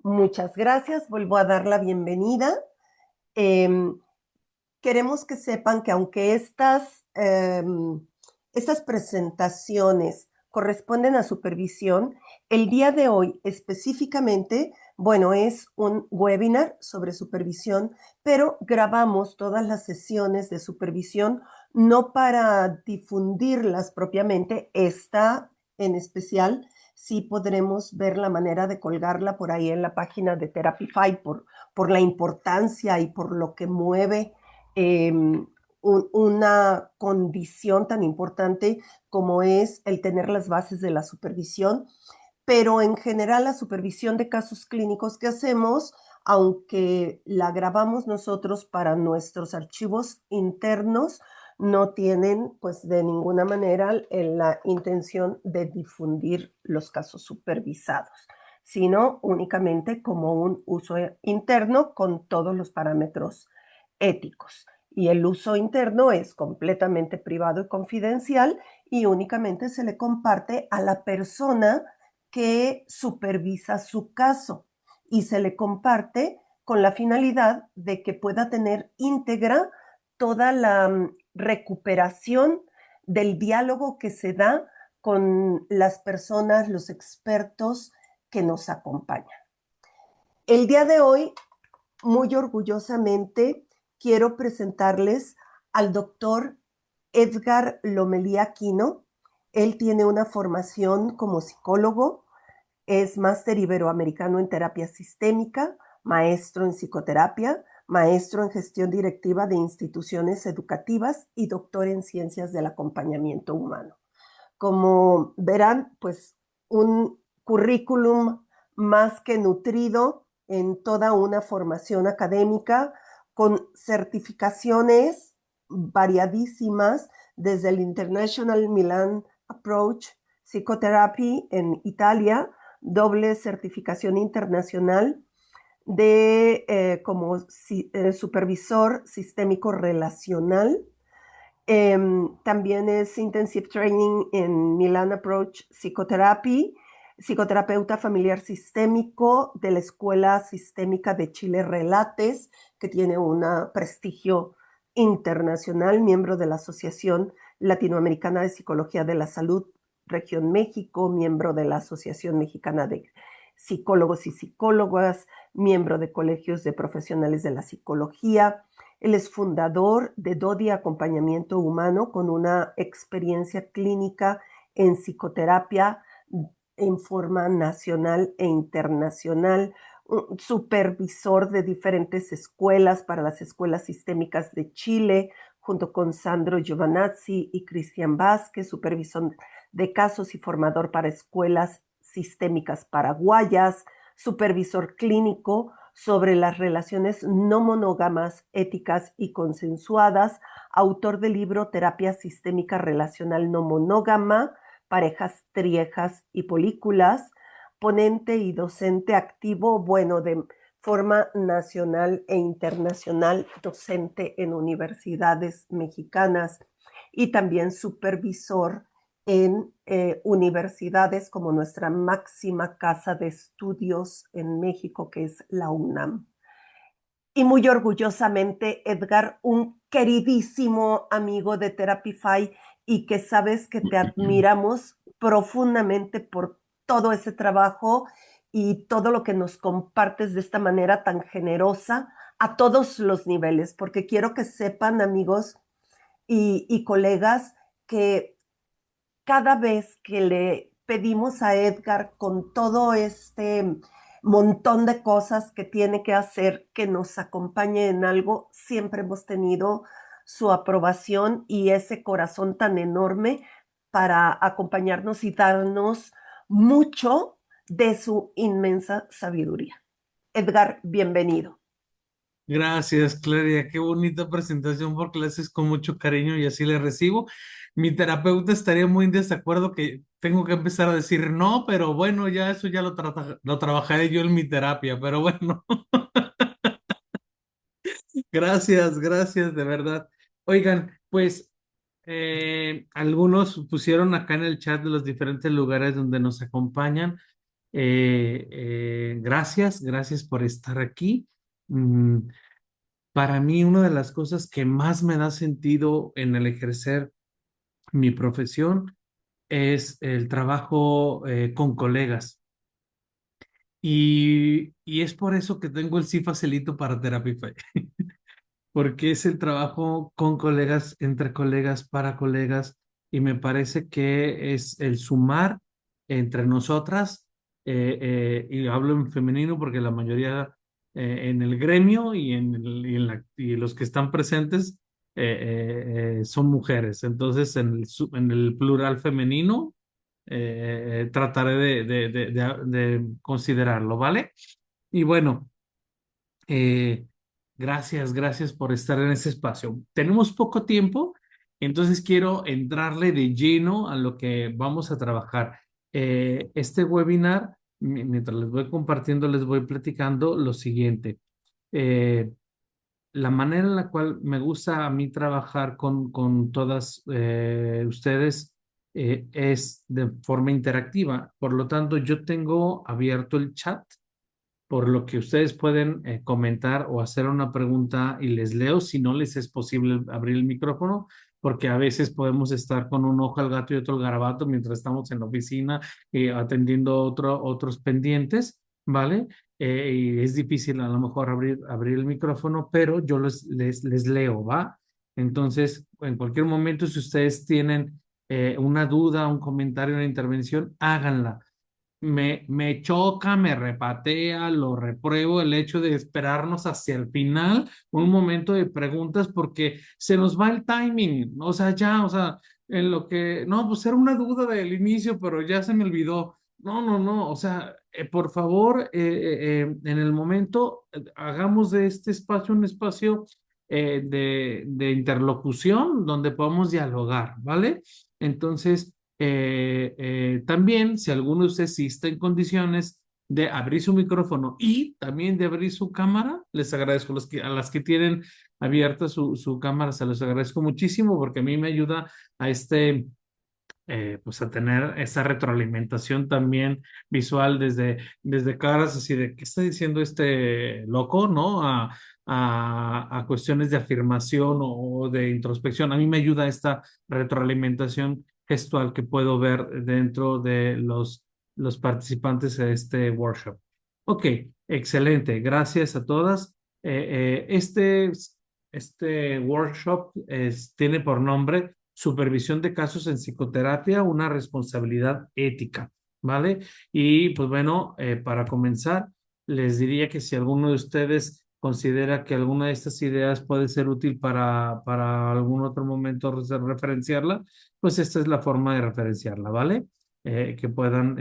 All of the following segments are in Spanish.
Muchas gracias. Vuelvo a dar la bienvenida. Em, Queremos que sepan que aunque estas presentaciones corresponden a supervisión, el día de hoy específicamente, bueno, es un webinar sobre supervisión, pero grabamos todas las sesiones de supervisión no para difundirlas propiamente, esta en especial. Sí podremos ver la manera de colgarla por ahí en la página de Therapify por la importancia y por lo que mueve eh, una condición tan importante como es el tener las bases de la supervisión, pero en general la supervisión de casos clínicos que hacemos, aunque la grabamos nosotros para nuestros archivos internos, no tienen pues de ninguna manera la intención de difundir los casos supervisados, sino únicamente como un uso interno con todos los parámetros éticos. Y el uso interno es completamente privado y confidencial y únicamente se le comparte a la persona que supervisa su caso y se le comparte con la finalidad de que pueda tener íntegra toda la recuperación del diálogo que se da con las personas, los expertos que nos acompañan. El día de hoy, muy orgullosamente, quiero presentarles al doctor Edgar Lomelí Aquino. Él tiene una formación como psicólogo, es máster iberoamericano en terapia sistémica, maestro en psicoterapia, maestro en gestión directiva de instituciones educativas y doctor en ciencias del acompañamiento humano. Como verán, pues un currículum más que nutrido en toda una formación académica con certificaciones variadísimas desde el International Milan Approach Psychotherapy en Italia, doble certificación internacional como supervisor sistémico relacional. También es Intensive Training en Milan Approach Psychotherapy, psicoterapeuta familiar sistémico de la Escuela Sistémica de Chile Relates, que tiene un prestigio internacional, miembro de la Asociación Latinoamericana de Psicología de la Salud, Región México, miembro de la Asociación Mexicana de Psicólogos y Psicólogas, miembro de colegios de profesionales de la psicología. Él es fundador de Dodi Acompañamiento Humano con una experiencia clínica en psicoterapia en forma nacional e internacional, supervisor de diferentes escuelas para las escuelas sistémicas de Chile, junto con Sandro Giovanazzi y Cristian Vázquez, supervisor de casos y formador para escuelas sistémicas paraguayas, supervisor clínico sobre las relaciones no monógamas, éticas y consensuadas, autor del libro Terapia Sistémica Relacional No Monógama, Parejas, Triejas y Polículas, ponente y docente activo, bueno, de forma nacional e internacional, docente en universidades mexicanas y también supervisor en universidades como nuestra máxima casa de estudios en México, que es la UNAM. Y muy orgullosamente, Edgar, un queridísimo amigo de Therapify y que sabes que te admiramos profundamente por todo ese trabajo y todo lo que nos compartes de esta manera tan generosa a todos los niveles, porque quiero que sepan, amigos y colegas, que cada vez que le pedimos a Edgar con todo este montón de cosas que tiene que hacer, que nos acompañe en algo, siempre hemos tenido su aprobación y ese corazón tan enorme para acompañarnos y darnos mucho de su inmensa sabiduría. Edgar, bienvenido. Gracias, Claudia. Qué bonita presentación porque la haces con mucho cariño y así le recibo. Mi terapeuta estaría muy en desacuerdo que tengo que empezar a decir no, pero bueno, ya eso ya lo trabajaré yo en mi terapia, pero bueno, gracias, gracias, de verdad. Oigan, pues algunos pusieron acá en el chat de los diferentes lugares donde nos acompañan. Gracias, gracias por estar aquí. Mm, para mí, una de las cosas que más me da sentido en el ejercer mi profesión es el trabajo con colegas. Y es por eso que tengo el sí facilito para Therapify, porque es el trabajo con colegas, entre colegas, para colegas, y me parece que es el sumar entre nosotras, y hablo en femenino porque la mayoría en el gremio y los que están presentes son mujeres. Entonces, en el plural femenino, trataré de considerarlo, ¿vale? Y bueno. Eh, gracias, gracias por estar en ese espacio. Tenemos poco tiempo, entonces quiero entrarle de lleno a lo que vamos a trabajar. Este webinar, mientras les voy compartiendo, les voy platicando lo siguiente. Eh, la manera en la cual me gusta a mí trabajar con todas ustedes es de forma interactiva. Por lo tanto, yo tengo abierto el chat por lo que ustedes pueden comentar o hacer una pregunta y les leo si no les es posible abrir el micrófono, porque a veces podemos estar con un ojo al gato y otro al garabato mientras estamos en la oficina atendiendo otros pendientes, ¿vale? Y es difícil a lo mejor abrir el micrófono, pero yo les leo, ¿va? Entonces, en cualquier momento, si ustedes tienen una duda, un comentario, una intervención, háganla. Me choca, me repatea, lo repruebo el hecho de esperarnos hacia el final, un momento de preguntas, porque se nos va el timing, o sea, ya, o sea, en lo que, no, pues era una duda del inicio, pero ya se me olvidó. No, no, no, o sea, por favor, en el momento, hagamos de este espacio un espacio de interlocución donde podamos dialogar, ¿vale? Entonces, también, si alguno de ustedes sí está en condiciones de abrir su micrófono y también de abrir su cámara, les agradezco a las que tienen abierta su cámara, se los agradezco muchísimo porque a mí me ayuda a pues a tener esa retroalimentación también visual desde caras así de, ¿qué está diciendo este loco? ¿No? A cuestiones de afirmación o de introspección. A mí me ayuda esta retroalimentación gestual que puedo ver dentro de los participantes de este workshop. Ok, excelente. Gracias a todas. Este workshop tiene por nombre Supervisión de casos en psicoterapia, una responsabilidad ética, ¿vale? Y pues bueno, para comenzar, les diría que si alguno de ustedes considera que alguna de estas ideas puede ser útil para algún otro momento referenciarla, pues esta es la forma de referenciarla, ¿vale? Que puedan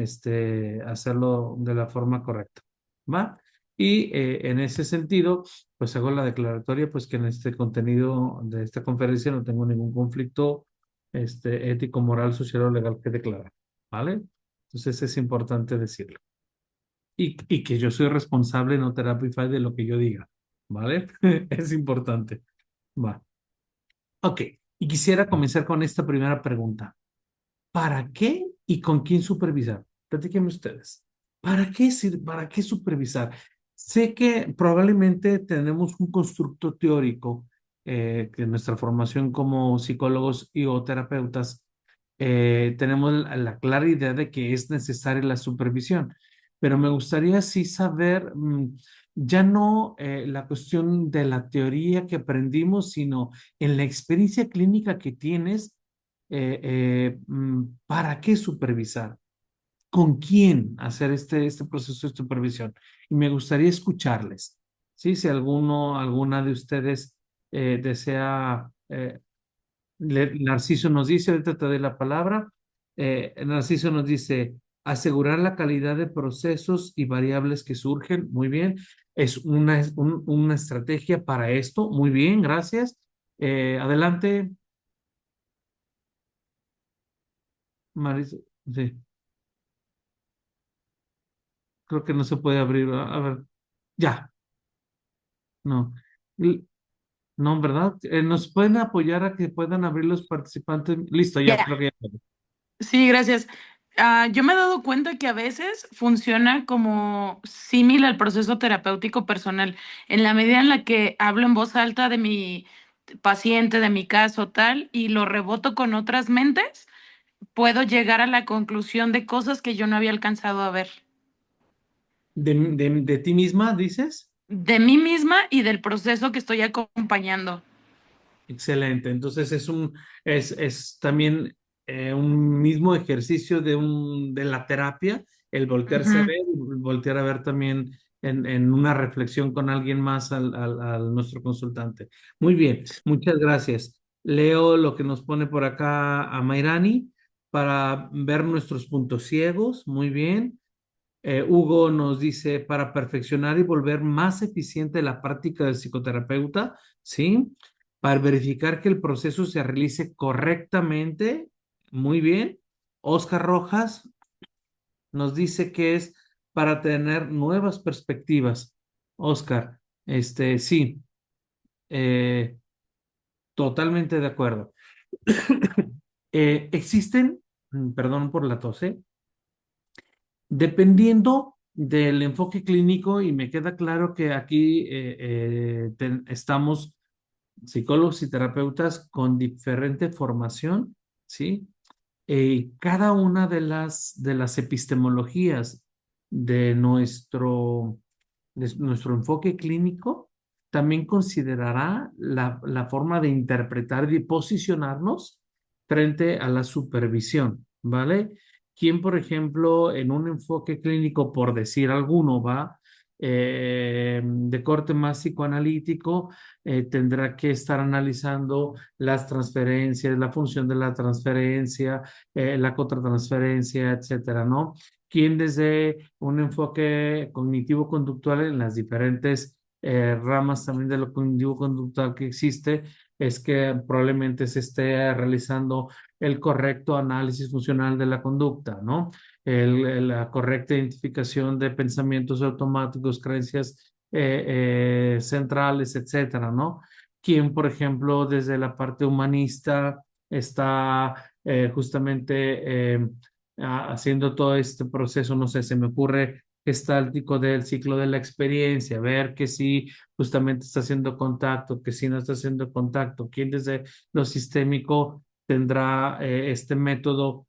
hacerlo de la forma correcta, ¿va? Y en ese sentido, pues hago la declaratoria, pues que en este contenido de esta conferencia no tengo ningún conflicto ético, moral, social o legal que declarar, ¿vale? Entonces es importante decirlo. Y que yo soy responsable, no Therapify, de lo que yo diga, ¿vale? Es importante. Va. Ok, y quisiera comenzar con esta primera pregunta. ¿Para qué y con quién supervisar? Platíquenme ustedes. ¿Para qué supervisar? Sé que probablemente tenemos un constructo teórico que en nuestra formación como psicólogos y o terapeutas tenemos la clara idea de que es necesaria la supervisión, pero me gustaría sí saber ya no la cuestión de la teoría que aprendimos, sino en la experiencia clínica que tienes ¿para qué supervisar? ¿Con quién hacer este proceso de supervisión? Y me gustaría escucharles. ¿Sí? Si alguna de ustedes desea, Narciso nos dice, ahorita te doy la palabra, Narciso nos dice, asegurar la calidad de procesos y variables que surgen, muy bien, una estrategia para esto, muy bien, gracias. Adelante, Maris. Sí. Creo que no se puede abrir. A ver, ya, no. L- No, ¿verdad? ¿Nos pueden apoyar a que puedan abrir los participantes? Listo, ya Ya, creo que ya. sí, gracias. Yo me he dado cuenta que a veces funciona como símil al proceso terapéutico personal, en la medida en la que hablo en voz alta de mi paciente, de mi caso, tal, y lo reboto con otras mentes, puedo llegar a la conclusión de cosas que yo no había alcanzado a ver, De ti misma, dices? de mí misma y del proceso que estoy acompañando. Excelente. Entonces es también un mismo ejercicio de la terapia, el voltearse a Ujú. ver y voltear a ver también en una reflexión con alguien más al nuestro consultante. Muy bien, muchas gracias. Leo lo que nos pone por acá a Mairani para ver nuestros puntos ciegos. Muy bien. Hugo nos dice, para perfeccionar y volver más eficiente la práctica del psicoterapeuta, ¿sí? Para verificar que el proceso se realice correctamente, muy bien. Oscar Rojas nos dice que es para tener nuevas perspectivas. Oscar, sí, eh, totalmente de acuerdo. Existen, perdón por la tos, dependiendo del enfoque clínico, y me queda claro que aquí estamos psicólogos y terapeutas con diferente formación, ¿sí? Cada una de las epistemologías de nuestro enfoque clínico también considerará la forma de interpretar y posicionarnos frente a la supervisión, ¿vale? Quien, por ejemplo, en un enfoque clínico, por decir alguno, va de corte más psicoanalítico, tendrá que estar analizando las transferencias, la función de la transferencia, la contratransferencia, etcétera, ¿no? Quien desde un enfoque cognitivo-conductual en las diferentes ramas también de lo cognitivo-conductual que existe, es que probablemente se esté realizando el correcto análisis funcional de la conducta, ¿no? La correcta identificación de pensamientos automáticos, creencias centrales, etcétera, ¿no? Quien, por ejemplo, desde la parte humanista está justamente haciendo todo este proceso, no sé, se me ocurre gestáltico del ciclo de la experiencia, ver que sí justamente está haciendo contacto, que sí no está haciendo contacto, quien desde lo sistémico tendrá este método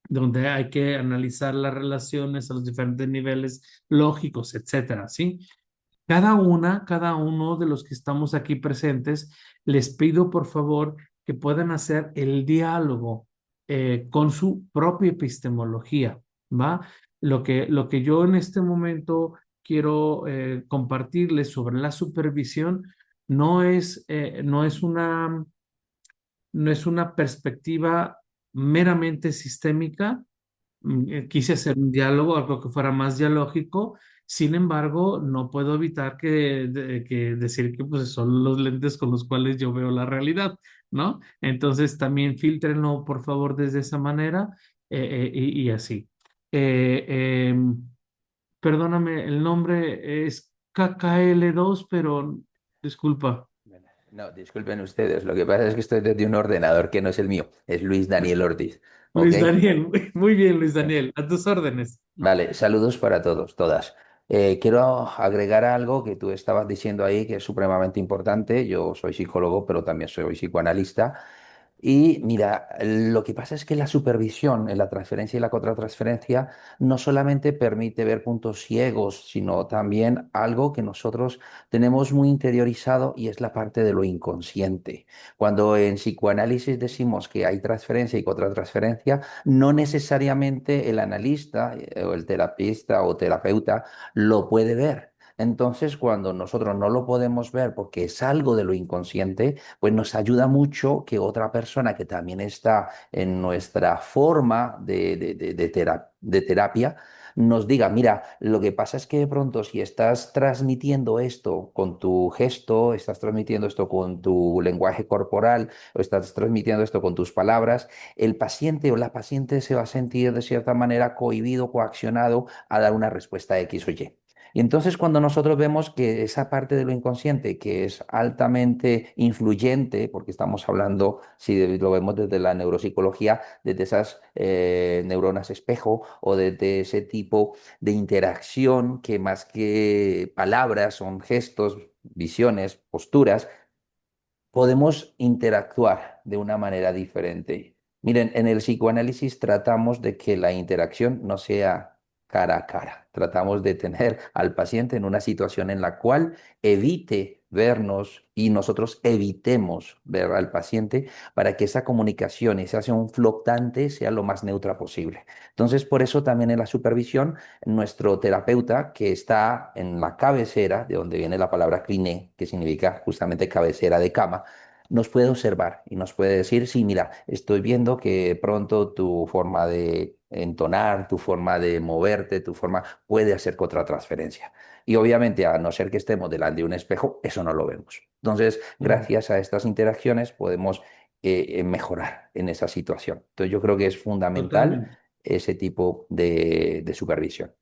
donde hay que analizar las relaciones a los diferentes niveles lógicos, etcétera, ¿sí? Cada uno de los que estamos aquí presentes, les pido por favor que puedan hacer el diálogo con su propia epistemología, ¿va? Lo que yo en este momento quiero compartirles sobre la supervisión no es no es una perspectiva meramente sistémica. Quise hacer un diálogo, algo que fuera más dialógico. Sin embargo, no puedo evitar que decir que pues, son los lentes con los cuales yo veo la realidad, ¿no? Entonces también filtrenlo, por favor, desde esa manera y así. Eh, em, Perdóname, el nombre es KKL2, pero disculpa. No, disculpen ustedes, lo que pasa es que estoy desde un ordenador que no es el mío, es Luis Daniel Ortiz. ¿Ok? Luis Daniel, muy bien, Luis Daniel, a tus órdenes. Vale, saludos para todos, todas. Quiero agregar algo que tú estabas diciendo ahí que es supremamente importante. Yo soy psicólogo, pero también soy psicoanalista. Y mira, lo que pasa es que la supervisión en la transferencia y la contratransferencia no solamente permite ver puntos ciegos, sino también algo que nosotros tenemos muy interiorizado y es la parte de lo inconsciente. Cuando en psicoanálisis decimos que hay transferencia y contratransferencia, no necesariamente el analista o el terapista o terapeuta lo puede ver. Entonces, cuando nosotros no lo podemos ver porque es algo de lo inconsciente, pues nos ayuda mucho que otra persona que también está en nuestra forma de terapia nos diga, mira, lo que pasa es que de pronto si estás transmitiendo esto con tu gesto, estás transmitiendo esto con tu lenguaje corporal o estás transmitiendo esto con tus palabras, el paciente o la paciente se va a sentir de cierta manera cohibido, coaccionado a dar una respuesta X o Y. Y entonces cuando nosotros vemos que esa parte de lo inconsciente, que es altamente influyente, porque estamos hablando, si lo vemos desde la neuropsicología, desde esas neuronas espejo o desde ese tipo de interacción que más que palabras son gestos, visiones, posturas, podemos interactuar de una manera diferente. Miren, en el psicoanálisis tratamos de que la interacción no sea cara a cara. Tratamos de tener al paciente en una situación en la cual evite vernos y nosotros evitemos ver al paciente para que esa comunicación, ese hacia un flotante, sea lo más neutra posible. Entonces, por eso también en la supervisión, nuestro terapeuta, que está en la cabecera, de donde viene la palabra cliné, que significa justamente cabecera de cama, nos puede observar y nos puede decir, sí, mira, estoy viendo que pronto tu forma de entonar, tu forma de moverte, tu forma puede hacer otra transferencia. Y obviamente, a no ser que estemos delante de un espejo, eso no lo vemos. Entonces, Claro, gracias a estas interacciones podemos mejorar en esa situación. Entonces, yo creo que es fundamental totalmente. ese tipo de supervisión.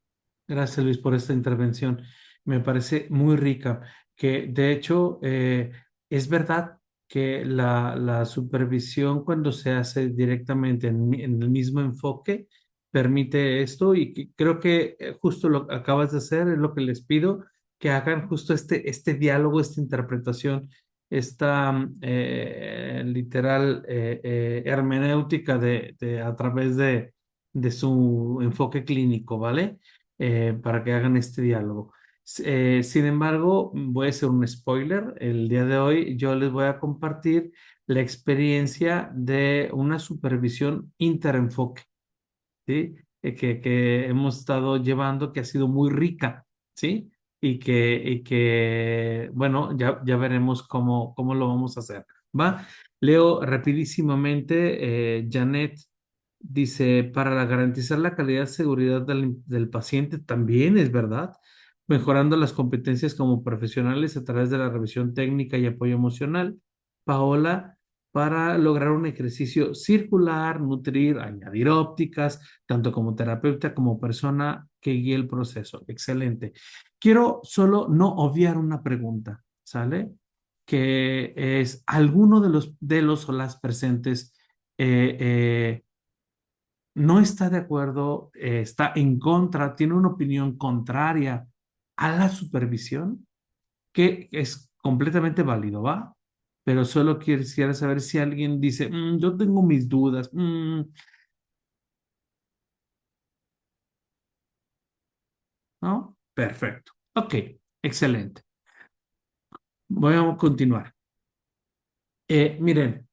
Gracias, Luis, por esta intervención. Me parece muy rica, que de hecho es verdad que la supervisión cuando se hace directamente en el mismo enfoque permite esto y creo que justo lo que acabas de hacer es lo que les pido, que hagan justo este diálogo, esta interpretación, esta literal hermenéutica a través de su enfoque clínico, ¿vale? Para que hagan este diálogo. Sin embargo, voy a hacer un spoiler. El día de hoy yo les voy a compartir la experiencia de una supervisión interenfoque, ¿sí? Que hemos estado llevando, que ha sido muy rica, ¿sí? Bueno, ya veremos cómo lo vamos a hacer, ¿va? Leo rapidísimamente, Janet dice, para garantizar la calidad y seguridad del paciente también es verdad, mejorando las competencias como profesionales a través de la revisión técnica y apoyo emocional. Paola, para lograr un ejercicio circular, nutrir, añadir ópticas, tanto como terapeuta como persona que guíe el proceso. Excelente. Quiero solo no obviar una pregunta, ¿sale? Que es, ¿alguno de los o las presentes eh, eh, no está de acuerdo, está en contra, tiene una opinión contraria a la supervisión? Que es completamente válido, ¿va? Pero solo quisiera saber si alguien dice, yo tengo mis dudas. ¿No? Perfecto. Ok, excelente. Voy a continuar. Miren,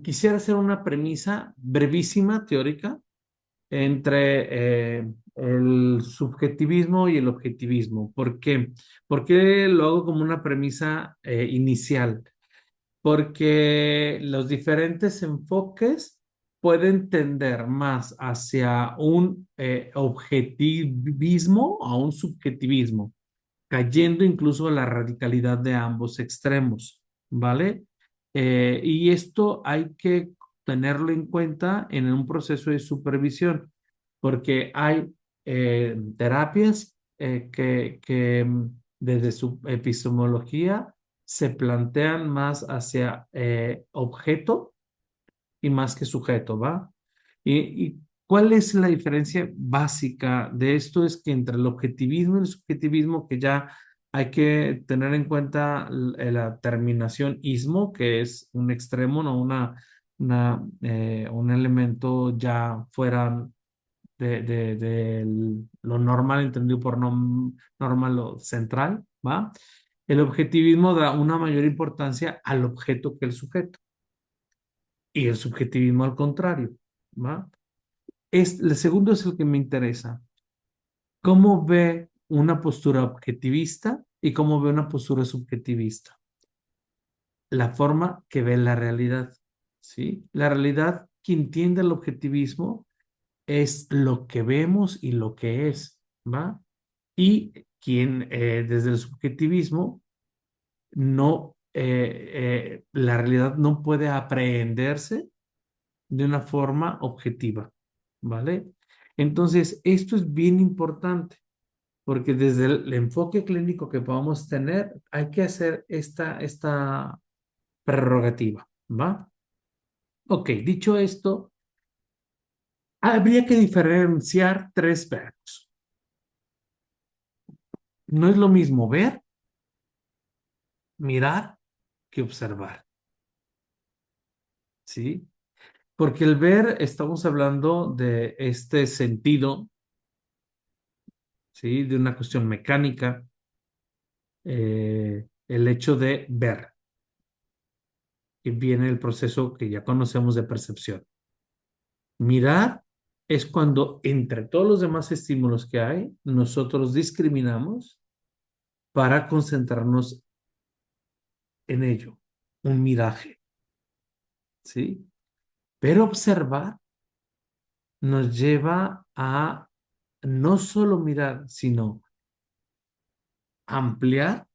quisiera hacer una premisa brevísima, teórica, entre el subjetivismo y el objetivismo. ¿Por qué? ¿Por qué lo hago como una premisa inicial? Porque los diferentes enfoques pueden tender más hacia un objetivismo o a un subjetivismo, cayendo incluso a la radicalidad de ambos extremos, ¿vale? Y esto hay que tenerlo en cuenta en un proceso de supervisión, porque hay terapias que desde su epistemología se plantean más hacia objeto y más que sujeto, ¿va? Y cuál es la diferencia básica de esto? Es que entre el objetivismo y el subjetivismo, que ya hay que tener en cuenta la terminación ismo, que es un extremo, no un elemento ya fuera de lo normal, entendido por normal lo central, ¿va? El objetivismo da una mayor importancia al objeto que el sujeto y el subjetivismo al contrario, ¿va? El segundo es el que me interesa. ¿Cómo ve una postura objetivista y cómo ve una postura subjetivista? La forma que ve la realidad, ¿sí? La realidad, quien tiende al objetivismo, es lo que vemos y lo que es, ¿va? Y quien desde el subjetivismo no, la realidad no puede aprehenderse de una forma objetiva, ¿vale? Entonces, esto es bien importante. porque desde el enfoque clínico que podamos tener, hay que hacer esta prerrogativa, ¿va? Ok, dicho esto, habría que diferenciar tres verbos. No es lo mismo ver, mirar, que observar, ¿sí? Porque el ver, estamos hablando de este sentido, ¿sí? De una cuestión mecánica, el hecho de ver, que viene el proceso que ya conocemos de percepción. Mirar es cuando entre todos los demás estímulos que hay, nosotros discriminamos para concentrarnos en ello, un miraje, ¿sí? Pero observar nos lleva a no solo mirar, sino ampliar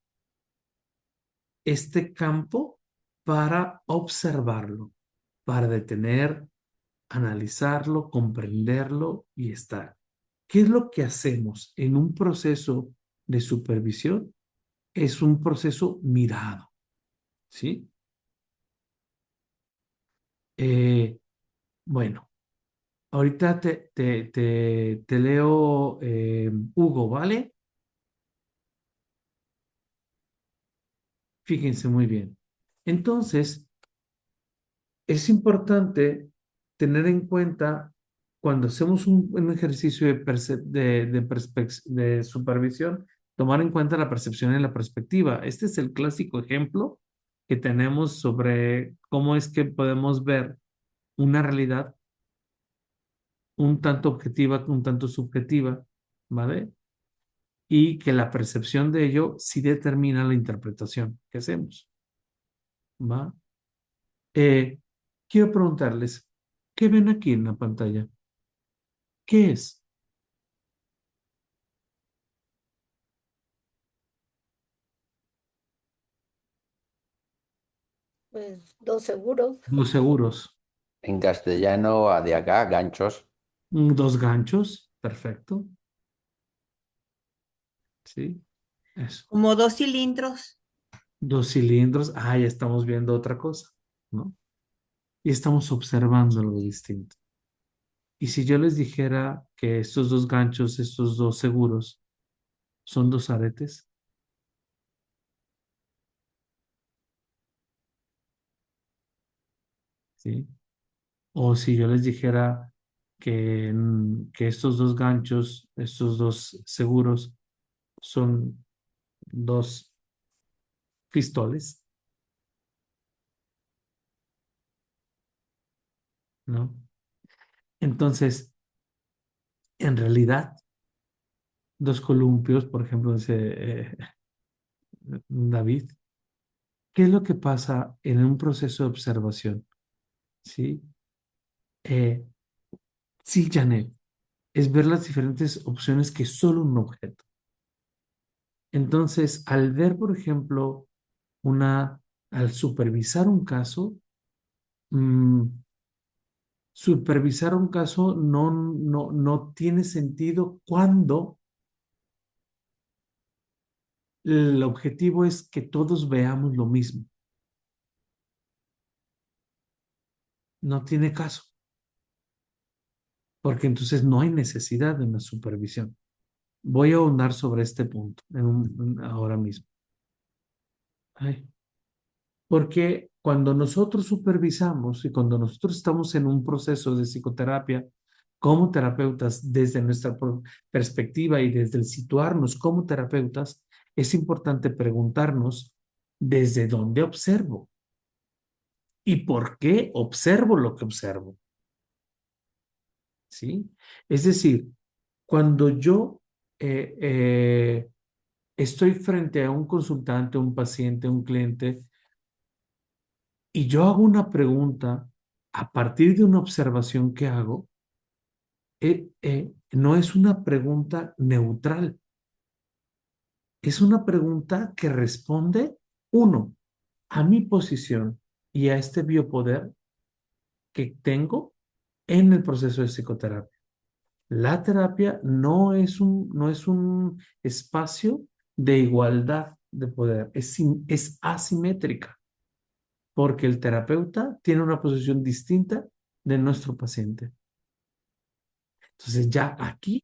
este campo para observarlo, para detener, analizarlo, comprenderlo y estar. ¿Qué es lo que hacemos en un proceso de supervisión? Es un proceso mirado, ¿sí? Eh, bueno, ahorita te leo, Hugo, ¿vale? Fíjense muy bien. Entonces, es importante tener en cuenta cuando hacemos un ejercicio de supervisión, tomar en cuenta la percepción y la perspectiva. Este es el clásico ejemplo que tenemos sobre cómo es que podemos ver una realidad un tanto objetiva, un tanto subjetiva, ¿vale? Y que la percepción de ello sí determina la interpretación que hacemos, ¿va? Eh, quiero preguntarles, ¿qué ven aquí en la pantalla? ¿Qué es? Pues dos seguros. Los seguros. En castellano, de acá, ganchos. Dos ganchos, perfecto. Sí, eso. Como dos cilindros. Dos cilindros, ya estamos viendo otra cosa, ¿no? Y estamos observando algo distinto. Y si yo les dijera que estos dos ganchos, estos dos seguros, son dos aretes, ¿sí? O si yo les dijera que estos dos ganchos, estos dos seguros, son dos pistoles, ¿no? Entonces, en realidad, dos columpios, por ejemplo, dice David, ¿qué es lo que pasa en un proceso de observación? ¿Sí? Eh, sí, Janet, es ver las diferentes opciones que solo un objeto. Entonces, al ver, por ejemplo, al supervisar un caso, mm, supervisar un caso no tiene sentido cuando el objetivo es que todos veamos lo mismo. No tiene caso, porque entonces no hay necesidad de una supervisión. Voy a ahondar sobre este punto ahora mismo. Ay, porque cuando nosotros supervisamos y cuando nosotros estamos en un proceso de psicoterapia como terapeutas desde nuestra perspectiva y desde el situarnos como terapeutas, es importante preguntarnos desde dónde observo y por qué observo lo que observo. ¿Sí? Es decir, cuando yo estoy frente a un consultante, un paciente, un cliente, y yo hago una pregunta a partir de una observación que hago, no es una pregunta neutral, es una pregunta que responde, uno, a mi posición y a este biopoder que tengo en el proceso de psicoterapia. La terapia no es un espacio de igualdad de poder, es asimétrica, porque el terapeuta tiene una posición distinta de nuestro paciente. Entonces ya aquí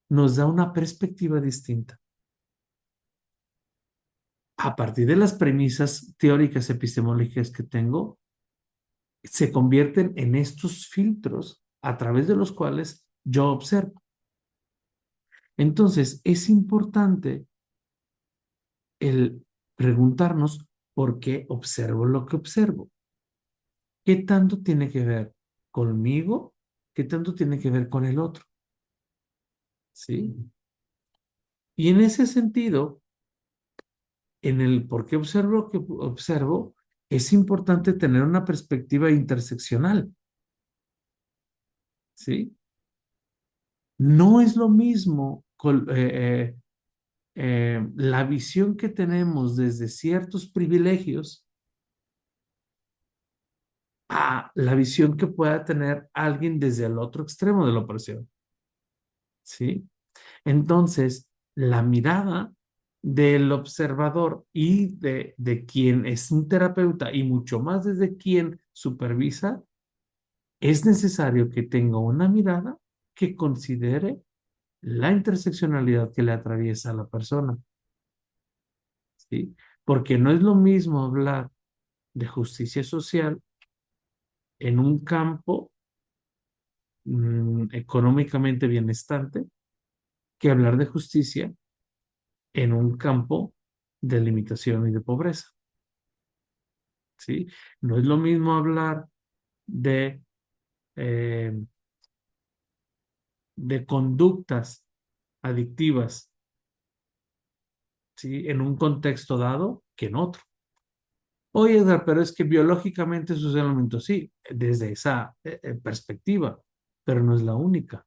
nos da una perspectiva distinta. A partir de las premisas teóricas epistemológicas que tengo, se convierten en estos filtros a través de los cuales yo observo. Entonces, es importante el preguntarnos por qué observo lo que observo. ¿Qué tanto tiene que ver conmigo? ¿Qué tanto tiene que ver con el otro? ¿Sí? Y en ese sentido, en el por qué observo lo que observo, es importante tener una perspectiva interseccional. ¿Sí? No es lo mismo la visión que tenemos desde ciertos privilegios a la visión que pueda tener alguien desde el otro extremo de la opresión. ¿Sí? Entonces, la mirada del observador y de quien es un terapeuta y mucho más desde quien supervisa, es necesario que tenga una mirada que considere la interseccionalidad que le atraviesa a la persona. ¿Sí? Porque no es lo mismo hablar de justicia social en un campo económicamente bienestante que hablar de justicia en un campo de limitación y de pobreza. ¿Sí? No es lo mismo hablar de, eh, de conductas adictivas, ¿sí? En un contexto dado que en otro. Oye, Edgar, pero es que biológicamente sucede el momento, sí, desde esa perspectiva, pero no es la única,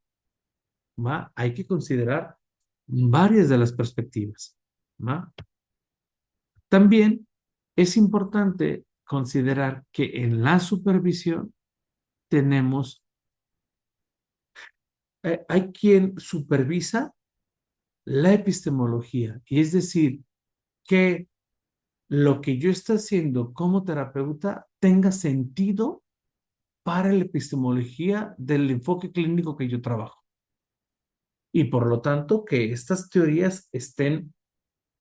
¿va? Hay que considerar varias de las perspectivas, ¿va? También es importante considerar que en la supervisión tenemos, hay quien supervisa la epistemología, y es decir, que lo que yo esté haciendo como terapeuta tenga sentido para la epistemología del enfoque clínico que yo trabajo. Y por lo tanto, que estas teorías estén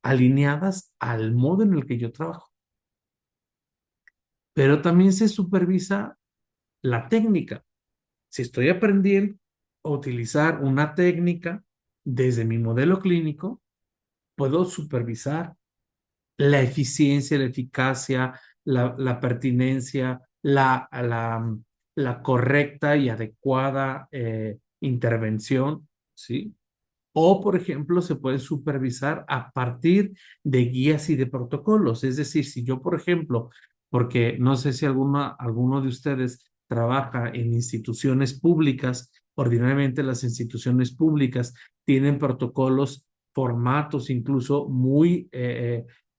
alineadas al modo en el que yo trabajo. Pero también se supervisa la técnica. Si estoy aprendiendo a utilizar una técnica desde mi modelo clínico, puedo supervisar la eficiencia, la eficacia, la pertinencia, la correcta y adecuada intervención, ¿sí? O, por ejemplo, se puede supervisar a partir de guías y de protocolos. Es decir, si yo, por ejemplo, porque no sé si alguno de ustedes trabaja en instituciones públicas, ordinariamente las instituciones públicas tienen protocolos, formatos incluso muy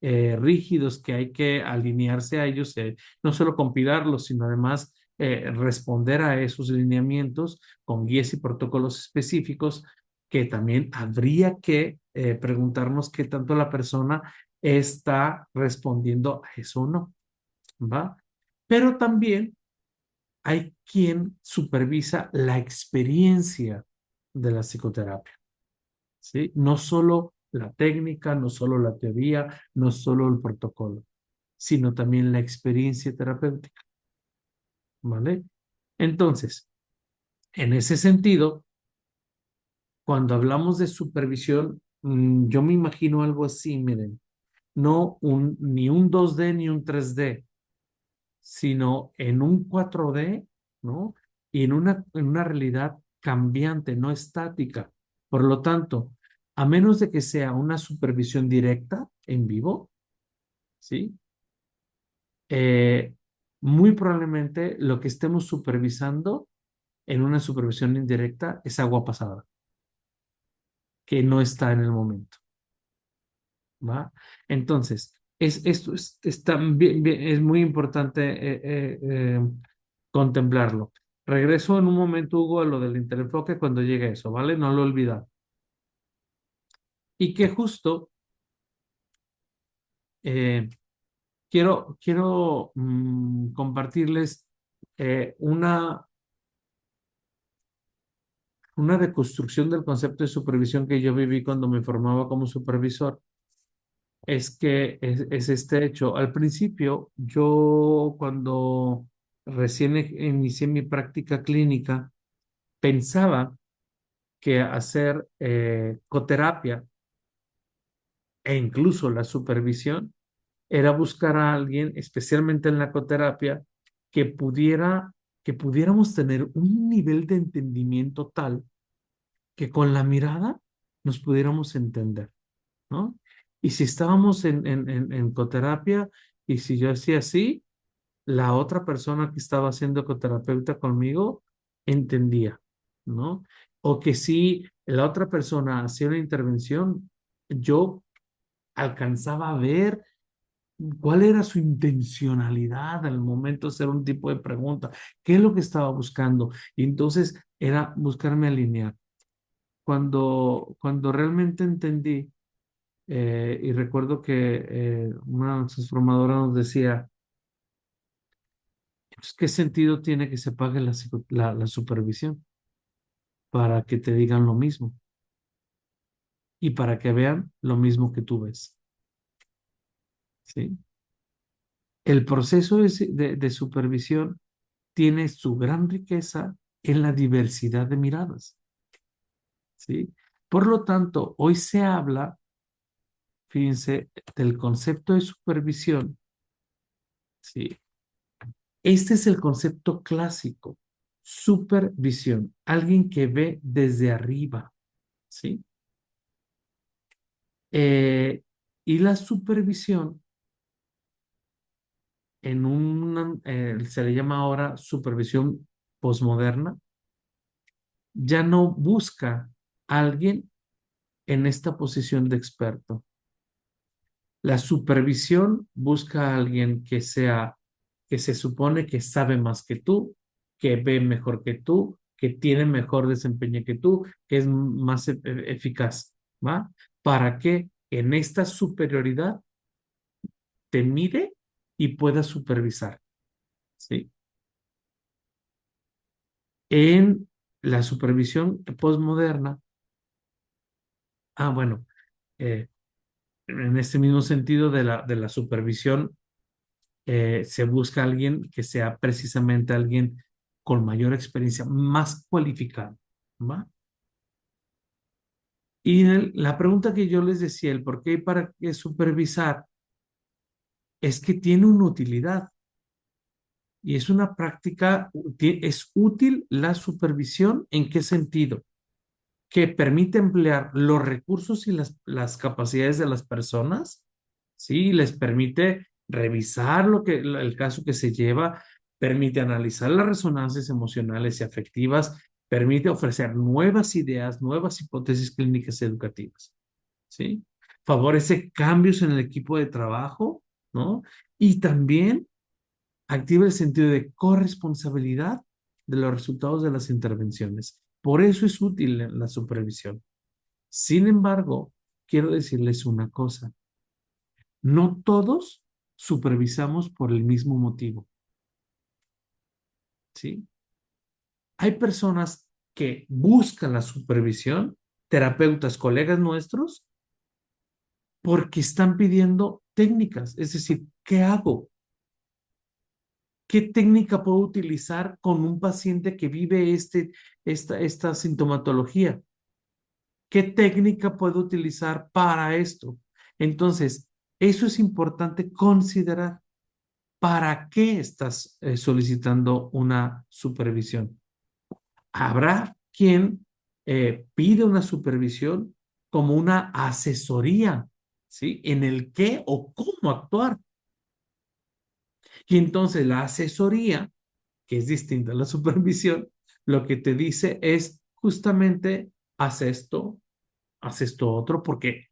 rígidos que hay que alinearse a ellos, no solo compilarlos, sino además responder a esos lineamientos con guías y protocolos específicos que también habría que preguntarnos qué tanto la persona está respondiendo a eso o no, ¿va? Pero también hay quien supervisa la experiencia de la psicoterapia, ¿sí? No solo la técnica, no solo la teoría, no solo el protocolo, sino también la experiencia terapéutica, ¿vale? Entonces, en ese sentido, cuando hablamos de supervisión, yo me imagino algo así, miren, no ni un 2D ni un 3D, sino en un 4D, ¿no? Y en una realidad cambiante, no estática. Por lo tanto, a menos de que sea una supervisión directa en vivo, ¿sí? Eh, Muy probablemente lo que estemos supervisando en una supervisión indirecta es agua pasada, que no está en el momento. ¿Va? Entonces, esto es muy importante contemplarlo. Regreso en un momento, Hugo, a lo del interenfoque cuando llegue eso, ¿vale? No lo olvidar. Y que justo eh, quiero compartirles una deconstrucción del concepto de supervisión que yo viví cuando me formaba como supervisor. Es que es este hecho. Al principio, yo cuando recién inicié mi práctica clínica, pensaba que hacer coterapia e incluso la supervisión era buscar a alguien, especialmente en la coterapia, que que pudiéramos tener un nivel de entendimiento tal que con la mirada nos pudiéramos entender, ¿no? Y si estábamos en coterapia y si yo hacía así, la otra persona que estaba haciendo coterapeuta conmigo entendía, ¿no? O que si la otra persona hacía una intervención, yo alcanzaba a ver cuál era su intencionalidad al momento de hacer un tipo de pregunta, qué es lo que estaba buscando. Y entonces era buscarme alinear. Cuando realmente entendí, y recuerdo que una transformadora nos decía, pues, ¿qué sentido tiene que se pague la supervisión? Para que te digan lo mismo y para que vean lo mismo que tú ves, ¿sí? El proceso de supervisión tiene su gran riqueza en la diversidad de miradas, ¿sí? Por lo tanto, hoy se habla, fíjense, del concepto de supervisión, ¿sí? Este es el concepto clásico, supervisión, alguien que ve desde arriba, ¿sí? Y la supervisión se le llama ahora supervisión posmoderna, ya no busca a alguien en esta posición de experto. La supervisión busca a alguien que se supone que sabe más que tú, que ve mejor que tú, que tiene mejor desempeño que tú, que es más eficaz, ¿va? Para que en esta superioridad te mire y pueda supervisar, ¿sí? En la supervisión postmoderna, bueno, eh, en este mismo sentido de la supervisión, se busca alguien que sea precisamente alguien con mayor experiencia, más cualificado, ¿va? Y la pregunta que yo les decía, el por qué y para qué supervisar, es que tiene una utilidad y es una práctica, es útil la supervisión. ¿En qué sentido? Que permite emplear los recursos y las capacidades de las personas, ¿sí? Les permite revisar el caso que se lleva, permite analizar las resonancias emocionales y afectivas, permite ofrecer nuevas ideas, nuevas hipótesis clínicas educativas, ¿sí? Favorece cambios en el equipo de trabajo, ¿no? Y también activa el sentido de corresponsabilidad de los resultados de las intervenciones. Por eso es útil la supervisión. Sin embargo, quiero decirles una cosa. No todos supervisamos por el mismo motivo, ¿sí? Hay personas que buscan la supervisión, terapeutas, colegas nuestros, porque están pidiendo técnicas. Es decir, ¿qué hago? ¿Qué técnica puedo utilizar con un paciente que vive esta sintomatología? ¿Qué técnica puedo utilizar para esto? Entonces, eso es importante considerar. ¿Para qué estás solicitando una supervisión? Habrá quien pide una supervisión como una asesoría, ¿sí? En el qué o cómo actuar. Y entonces la asesoría, que es distinta a la supervisión, lo que te dice es justamente haz esto otro, porque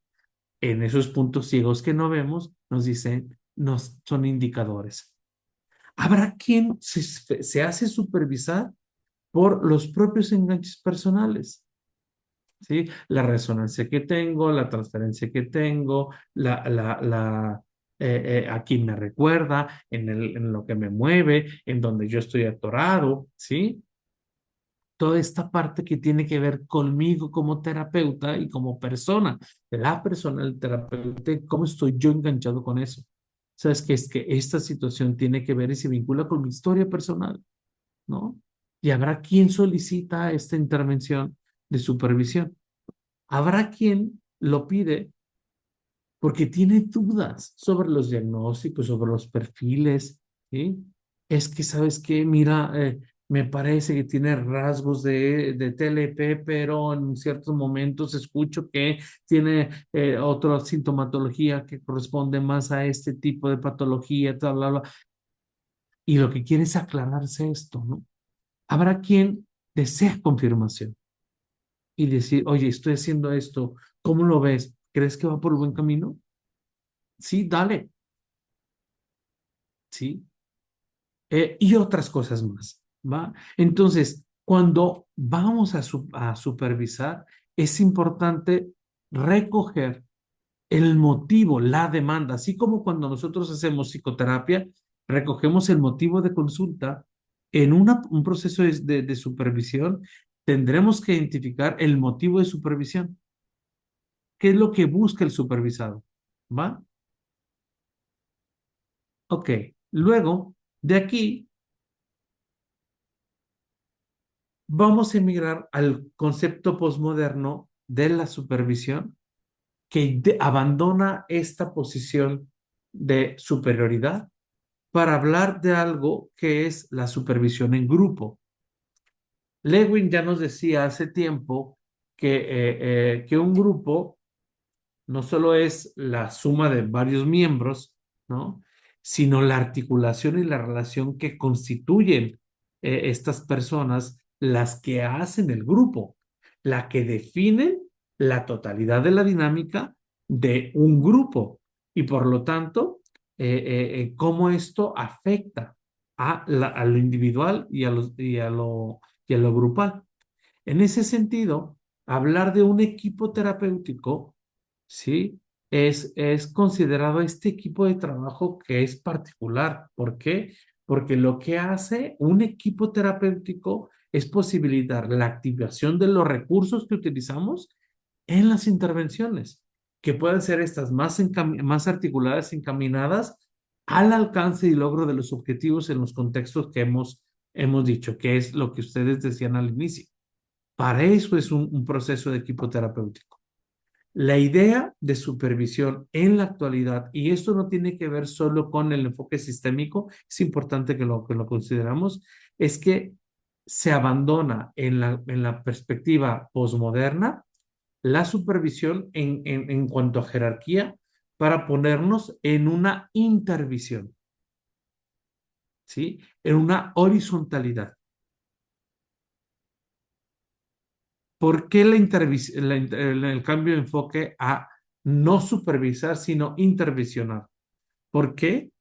en esos puntos ciegos que no vemos, nos dicen, son indicadores. Habrá quien se hace supervisar por los propios enganches personales. ¿Sí? La resonancia que tengo, la transferencia que tengo, a quién me recuerda, en lo que me mueve, en donde yo estoy atorado, ¿sí? Toda esta parte que tiene que ver conmigo como terapeuta y como persona, la persona del terapeuta, cómo estoy yo enganchado con eso. ¿Sabes qué? Es que esta situación tiene que ver y se vincula con mi historia personal, ¿no? Y habrá quien solicita esta intervención de supervisión. Habrá quien lo pide porque tiene dudas sobre los diagnósticos, sobre los perfiles, ¿sí? Es que, ¿sabes qué? Mira, me parece que tiene rasgos de TLP, pero en ciertos momentos escucho que tiene otra sintomatología que corresponde más a este tipo de patología, tal, bla, bla. Y lo que quiere es aclararse esto, ¿no? Habrá quien desea confirmación y decir, oye, estoy haciendo esto, ¿cómo lo ves? ¿Crees que va por el buen camino? Sí, dale, sí. Y otras cosas más, ¿va? Entonces, cuando vamos a supervisar, es importante recoger el motivo, la demanda, así como cuando nosotros hacemos psicoterapia, recogemos el motivo de consulta, en un proceso de supervisión, tendremos que identificar el motivo de supervisión. ¿Qué es lo que busca el supervisado? ¿Va? Ok. Luego, de aquí, vamos a emigrar al concepto posmoderno de la supervisión que abandona esta posición de superioridad para hablar de algo que es la supervisión en grupo. Lewin ya nos decía hace tiempo que un grupo no solo es la suma de varios miembros, ¿no? Sino la articulación y la relación que constituyen estas personas, las que hacen el grupo, la que definen la totalidad de la dinámica de un grupo y por lo tanto, cómo esto afecta a lo individual y a lo grupal. En ese sentido, hablar de un equipo terapéutico, ¿sí? Es considerado este equipo de trabajo que es particular. ¿Por qué? Porque lo que hace un equipo terapéutico es posibilitar la activación de los recursos que utilizamos en las intervenciones, que pueden ser estas más articuladas, encaminadas al alcance y logro de los objetivos en los contextos que hemos dicho, que es lo que ustedes decían al inicio. Para eso es un proceso de equipo terapéutico. La idea de supervisión en la actualidad, y esto no tiene que ver solo con el enfoque sistémico, es importante que lo consideramos, es que se abandona en la perspectiva posmoderna la supervisión en cuanto a jerarquía para ponernos en una intervisión, ¿sí? En una horizontalidad. ¿Por qué el cambio de enfoque a no supervisar, sino intervisionar? ¿Por qué?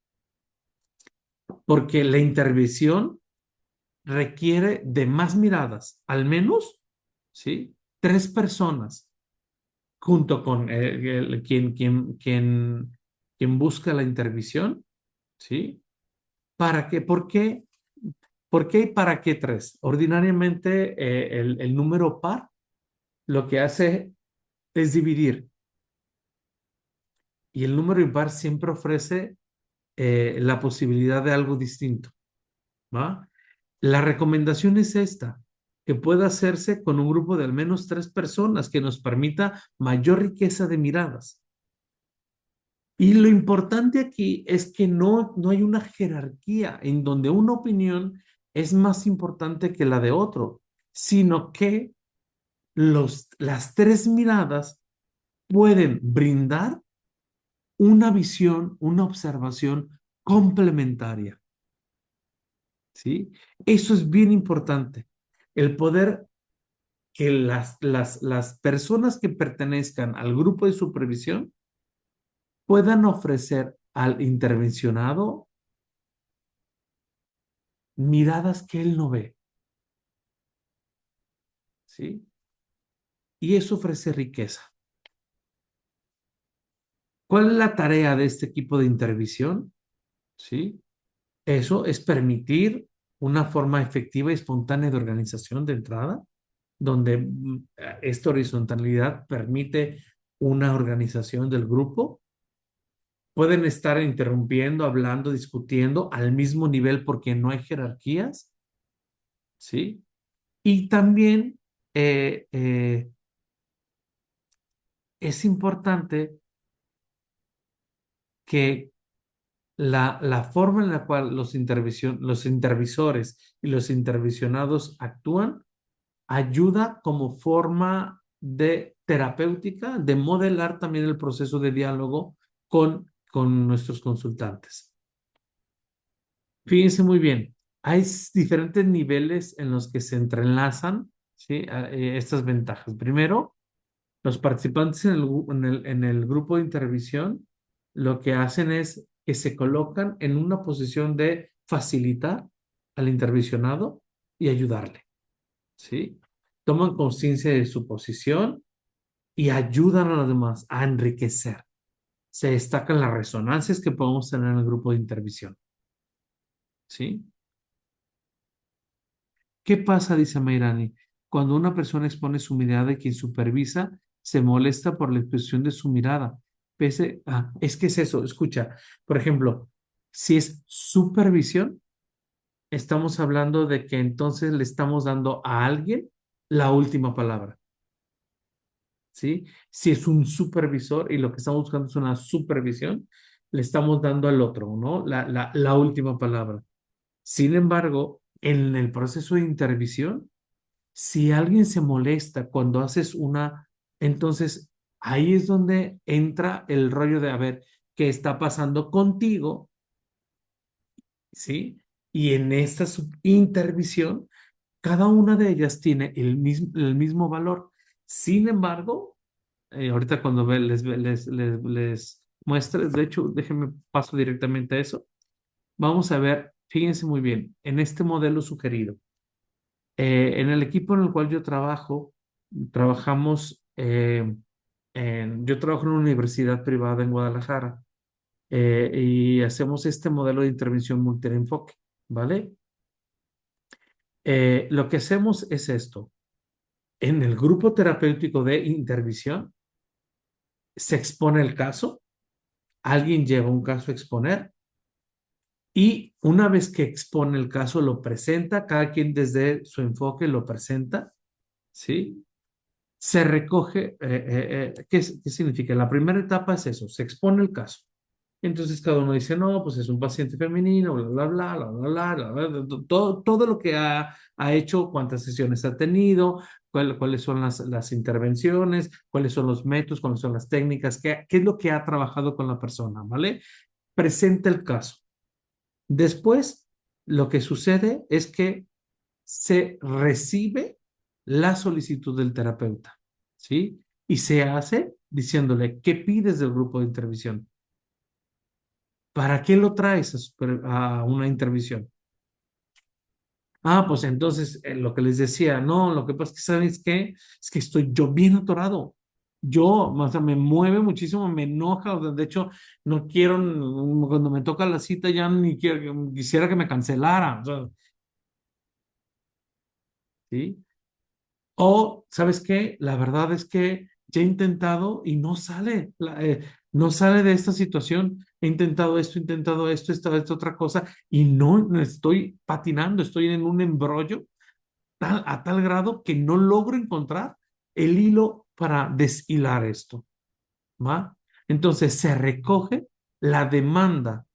Porque la intervención requiere de más miradas, al menos, ¿sí? 3 personas, junto con quien busca la intervención, ¿sí? ¿Para qué? ¿Por qué? ¿Por qué y para qué 3? Ordinariamente, el número par lo que hace es dividir. Y el número impar siempre ofrece la posibilidad de algo distinto, ¿va? La recomendación es esta, que pueda hacerse con un grupo de al menos 3 personas, que nos permita mayor riqueza de miradas. Y lo importante aquí es que no hay una jerarquía en donde una opinión es más importante que la de otro, sino que las 3 miradas pueden brindar una visión, una observación complementaria, ¿sí? Eso es bien importante, el poder que las personas que pertenezcan al grupo de supervisión puedan ofrecer al intervencionado miradas que él no ve, ¿sí? Y eso ofrece riqueza. ¿Cuál es la tarea de este equipo de intervención? ¿Sí? Eso es permitir una forma efectiva y espontánea de organización de entrada, donde esta horizontalidad permite una organización del grupo. Pueden estar interrumpiendo, hablando, discutiendo al mismo nivel porque no hay jerarquías, ¿sí? Y también eh, eh, es importante que la forma en la cual los intervisores y los intervisionados actúan ayuda como forma de terapéutica de modelar también el proceso de diálogo con nuestros consultantes. Fíjense muy bien, hay diferentes niveles en los que se entrelazan, ¿sí? Estas ventajas. Primero, los participantes en el grupo de intervención lo que hacen es que se colocan en una posición de facilitar al intervisionado y ayudarle, ¿sí? Toman conciencia de su posición y ayudan a los demás a enriquecer. Se destacan las resonancias que podemos tener en el grupo de intervención, ¿sí? ¿Qué pasa, dice Mayrani, cuando una persona expone su mirada y quien supervisa se molesta por la expresión de su mirada? Es que es eso, escucha, por ejemplo, si es supervisión, estamos hablando de que entonces le estamos dando a alguien la última palabra, ¿sí? Si es un supervisor y lo que estamos buscando es una supervisión, le estamos dando al otro, ¿no? La última palabra. Sin embargo, en el proceso de intervención, si alguien se molesta cuando haces entonces ahí es donde entra el rollo de, a ver, ¿qué está pasando contigo? ¿Sí? Y en esta intervisión, cada una de ellas tiene el mismo valor. Sin embargo, ahorita cuando les muestres, de hecho, déjenme paso directamente a eso. Vamos a ver, fíjense muy bien, en este modelo sugerido. En el equipo en el cual yo trabajo, trabajamos, yo trabajo en una universidad privada en Guadalajara y hacemos este modelo de intervención multienfoque, ¿vale? Lo que hacemos es esto. En el grupo terapéutico de intervención se expone el caso, alguien lleva un caso a exponer y una vez que expone el caso lo presenta, cada quien desde su enfoque lo presenta, ¿sí? Se recoge, ¿qué significa? La primera etapa es eso, se expone el caso. Entonces cada uno dice, no, pues es un paciente femenino, bla, bla, bla, bla, bla, bla, bla, bla, todo lo que ha hecho, cuántas sesiones ha tenido, cuáles son las intervenciones, cuáles son los métodos, cuáles son las técnicas, qué es lo que ha trabajado con la persona, ¿vale? Presenta el caso. Después, lo que sucede es que se recibe la solicitud del terapeuta, ¿sí? Y se hace diciéndole, ¿qué pides del grupo de intervención? ¿Para qué lo traes a una intervención? Ah, pues entonces lo que les decía, no, lo que pasa es que, ¿sabes qué? Es que estoy yo bien atorado. O sea, me mueve muchísimo, me enoja, o sea, de hecho, no quiero, cuando me toca la cita ya ni quiero, quisiera que me cancelara, o sea, ¿sí? O, ¿sabes qué? La verdad es que ya he intentado y no sale, no sale de esta situación. He intentado esto, esta otra cosa y no estoy patinando, estoy en un embrollo a tal grado que no logro encontrar el hilo para deshilar esto, ¿va? Entonces se recoge la demanda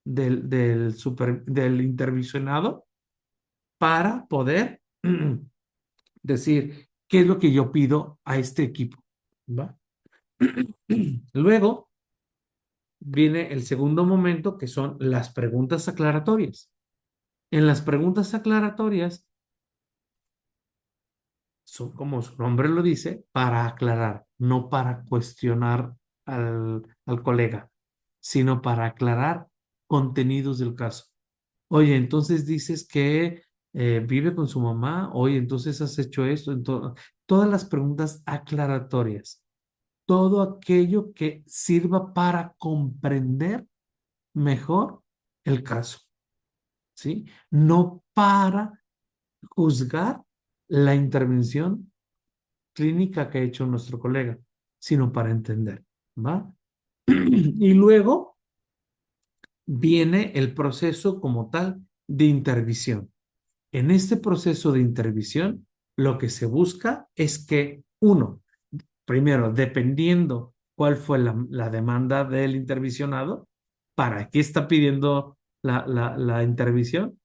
del intervisionado para poder decir qué es lo que yo pido a este equipo, ¿va? Luego viene el segundo momento que son las preguntas aclaratorias. En las preguntas aclaratorias son, como su nombre lo dice, para aclarar, no para cuestionar al colega, sino para aclarar contenidos del caso. Oye, entonces dices que ¿Vive con su mamá? Oye, entonces has hecho esto. Todas las preguntas aclaratorias, todo aquello que sirva para comprender mejor el caso, ¿sí? No para juzgar la intervención clínica que ha hecho nuestro colega, sino para entender, ¿va? Y luego viene el proceso como tal de intervención. En este proceso de intervención, lo que se busca es que, uno, primero, dependiendo cuál fue la demanda del intervisionado, para qué está pidiendo la intervención.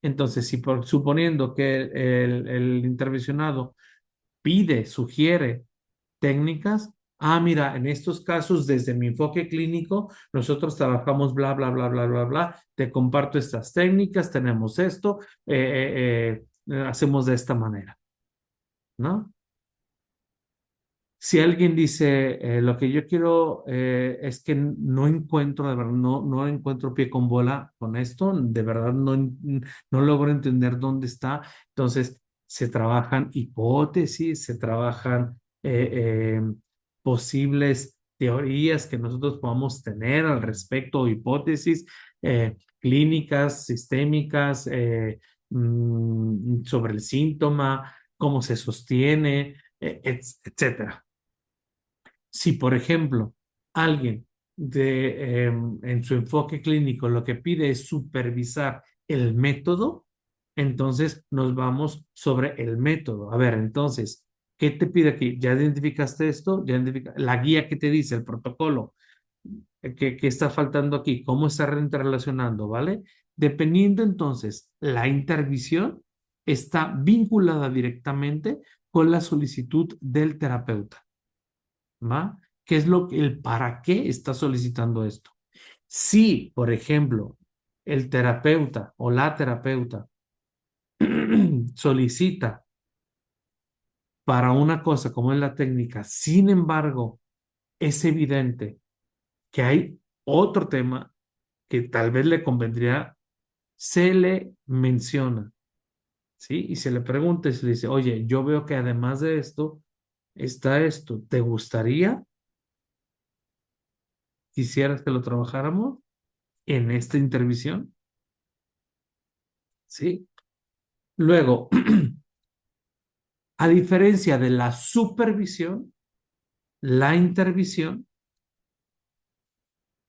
Entonces, si suponiendo que el intervencionado pide, sugiere técnicas, mira, en estos casos, desde mi enfoque clínico, nosotros trabajamos bla, bla, bla, bla, bla, bla, te comparto estas técnicas, tenemos esto, hacemos de esta manera, ¿no? Si alguien dice, lo que yo quiero es que no encuentro, de verdad, no encuentro pie con bola con esto, de verdad no logro entender dónde está, entonces se trabajan hipótesis, se trabajan posibles teorías que nosotros podamos tener al respecto, hipótesis clínicas, sistémicas, sobre el síntoma, cómo se sostiene, etcétera. Si, por ejemplo, alguien en su enfoque clínico lo que pide es supervisar el método, entonces nos vamos sobre el método. A ver, entonces, ¿qué te pide aquí? ¿Ya identificaste esto? La guía que te dice, el protocolo, ¿qué está faltando aquí? ¿Cómo está interrelacionando? ¿Vale? Dependiendo entonces, la intervención está vinculada directamente con la solicitud del terapeuta. ¿Va? ¿Qué es el para qué está solicitando esto? Si, por ejemplo, el terapeuta o la terapeuta solicita para una cosa como es la técnica, sin embargo, es evidente que hay otro tema que tal vez le convendría, se le menciona, ¿sí? Y se le pregunta y se le dice, oye, yo veo que además de esto, está esto, ¿te gustaría? ¿Quisieras que lo trabajáramos en esta intervención? ¿Sí? Luego, a diferencia de la supervisión, la intervisión,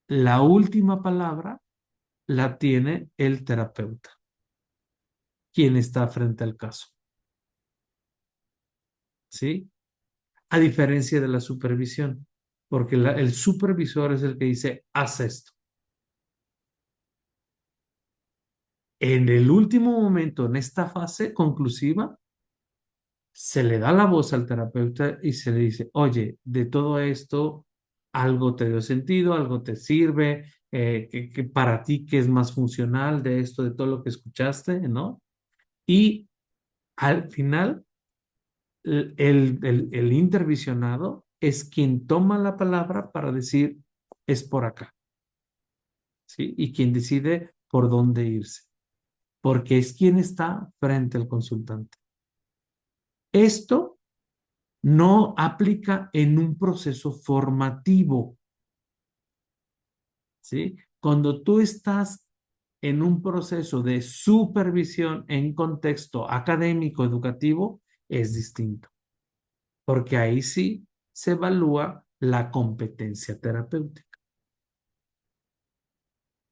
la última palabra la tiene el terapeuta, quien está frente al caso. ¿Sí? A diferencia de la supervisión, porque el supervisor es el que dice, haz esto. En el último momento, en esta fase conclusiva, se le da la voz al terapeuta y se le dice, oye, de todo esto, algo te dio sentido, algo te sirve, que para ti, ¿qué es más funcional de esto, de todo lo que escuchaste, ¿no? Y al final, el intervisionado es quien toma la palabra para decir, es por acá, ¿sí? Y quien decide por dónde irse, porque es quien está frente al consultante. Esto no aplica en un proceso formativo, ¿sí? Cuando tú estás en un proceso de supervisión en contexto académico, educativo, es distinto, porque ahí sí se evalúa la competencia terapéutica,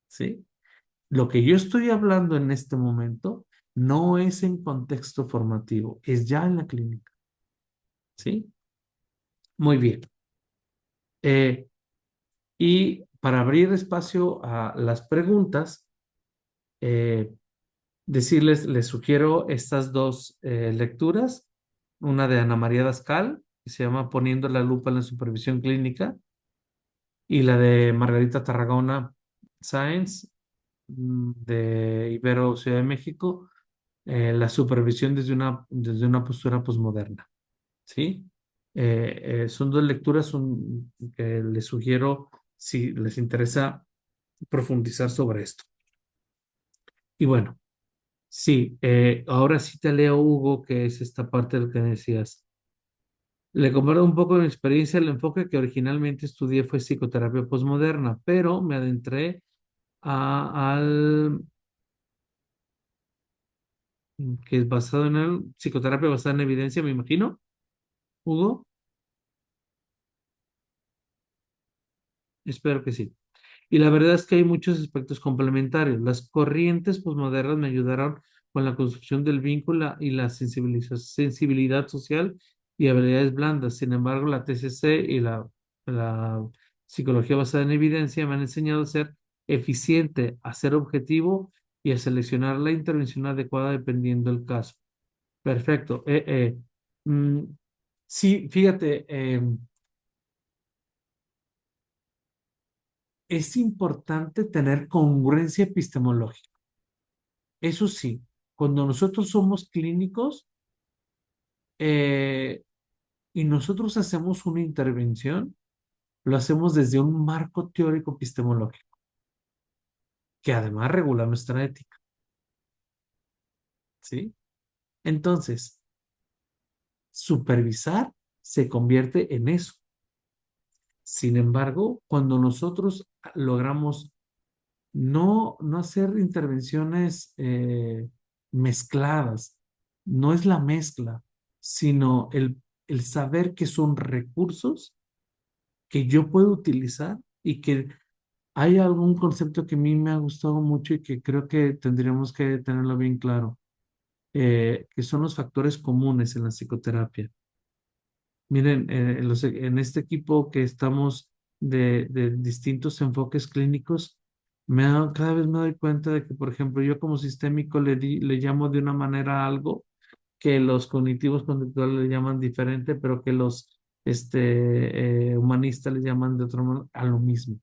¿sí? Lo que yo estoy hablando en este momento no es en contexto formativo, es ya en la clínica, ¿sí? Muy bien. Y para abrir espacio a las preguntas, les sugiero estas dos lecturas, una de Ana María Dascal, que se llama Poniendo la lupa en la supervisión clínica, y la de Margarita Tarragona Sáenz, de Ibero Ciudad de México, la supervisión desde una postura posmoderna, ¿sí? Son dos lecturas que les sugiero si les interesa profundizar sobre esto. Y bueno, Sí, ahora sí te leo, Hugo, que es esta parte de lo que decías. Le comparto un poco de mi experiencia. El enfoque que originalmente estudié fue psicoterapia posmoderna, pero me adentré al que es basado en el psicoterapia basada en evidencia, me imagino, Hugo. Espero que sí. Y la verdad es que hay muchos aspectos complementarios. Las corrientes posmodernas me ayudaron con la construcción del vínculo y la sensibilidad social y habilidades blandas. Sin embargo, la TCC y la psicología basada en evidencia me han enseñado a ser eficiente, a ser objetivo y a seleccionar la intervención adecuada dependiendo del caso. Perfecto. Mm, sí, fíjate, es importante tener congruencia epistemológica. Eso sí, cuando nosotros somos clínicos eh, y nosotros hacemos una intervención, lo hacemos desde un marco teórico epistemológico, que además regula nuestra ética, ¿sí? Entonces, supervisar se convierte en eso. Sin embargo, cuando nosotros logramos no hacer intervenciones mezcladas, no es la mezcla, sino el saber que son recursos que yo puedo utilizar y que hay algún concepto que a mí me ha gustado mucho y que creo que tendríamos que tenerlo bien claro, que son los factores comunes en la psicoterapia. Miren, en este equipo que estamos de distintos enfoques clínicos, cada vez me doy cuenta de que, por ejemplo, yo como sistémico le llamo de una manera a algo que los cognitivos conductuales le llaman diferente, pero que los humanistas le llaman de otra manera a lo mismo,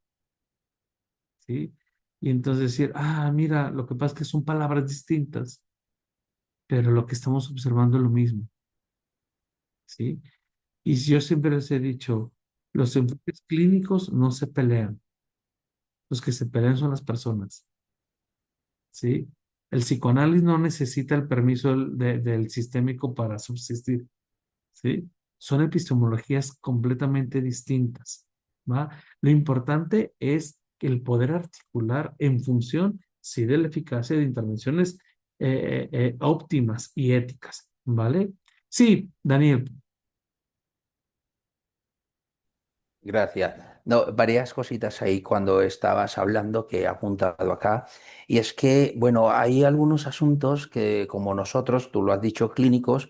¿sí? Y entonces decir, mira, lo que pasa es que son palabras distintas, pero lo que estamos observando es lo mismo, ¿sí? Y yo siempre les he dicho, los enfoques clínicos no se pelean, los que se pelean son las personas, ¿sí? El psicoanálisis no necesita el permiso del sistémico para subsistir, ¿sí? Son epistemologías completamente distintas, ¿va? Lo importante es el poder articular en función, sí, de la eficacia de intervenciones óptimas y éticas, ¿vale? Sí, Daniel. Gracias. No, varias cositas ahí cuando estabas hablando que he apuntado acá. Y es que, bueno, hay algunos asuntos que, como nosotros, tú lo has dicho, clínicos,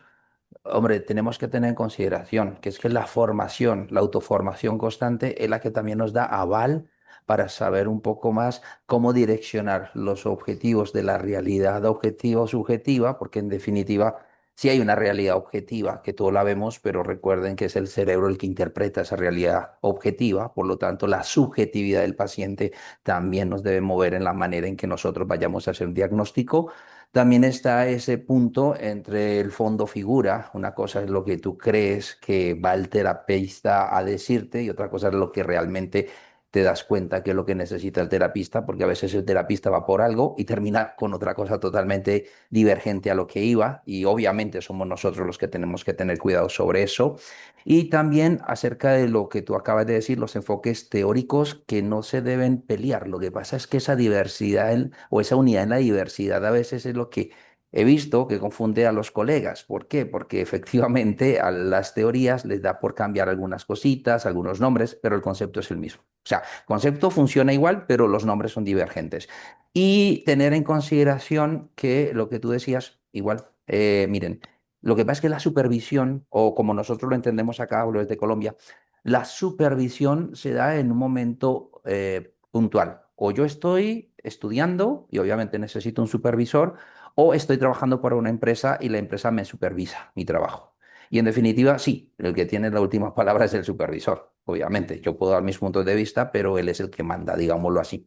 hombre, tenemos que tener en consideración que es que la formación, la autoformación constante es la que también nos da aval para saber un poco más cómo direccionar los objetivos de la realidad objetiva o subjetiva, porque en definitiva sí hay una realidad objetiva que todos la vemos, pero recuerden que es el cerebro el que interpreta esa realidad objetiva, por lo tanto la subjetividad del paciente también nos debe mover en la manera en que nosotros vayamos a hacer un diagnóstico. También está ese punto entre el fondo-figura. Una cosa es lo que tú crees que va el terapeuta a decirte y otra cosa es lo que realmente te das cuenta que es lo que necesita el terapista, porque a veces el terapista va por algo y termina con otra cosa totalmente divergente a lo que iba y obviamente somos nosotros los que tenemos que tener cuidado sobre eso. Y también acerca de lo que tú acabas de decir, los enfoques teóricos que no se deben pelear. Lo que pasa es que esa diversidad o esa unidad en la diversidad a veces es lo que he visto que confunde a los colegas. ¿Por qué? Porque efectivamente a las teorías les da por cambiar algunas cositas, algunos nombres, pero el concepto es el mismo. O sea, el concepto funciona igual, pero los nombres son divergentes. Y tener en consideración que lo que tú decías, igual, miren, lo que pasa es que la supervisión, o como nosotros lo entendemos acá, hablo desde Colombia, la supervisión se da en un momento puntual. O yo estoy estudiando y obviamente necesito un supervisor, o estoy trabajando para una empresa y la empresa me supervisa mi trabajo. Y en definitiva, sí, el que tiene la última palabra es el supervisor. Obviamente, yo puedo dar mis puntos de vista, pero él es el que manda, digámoslo así.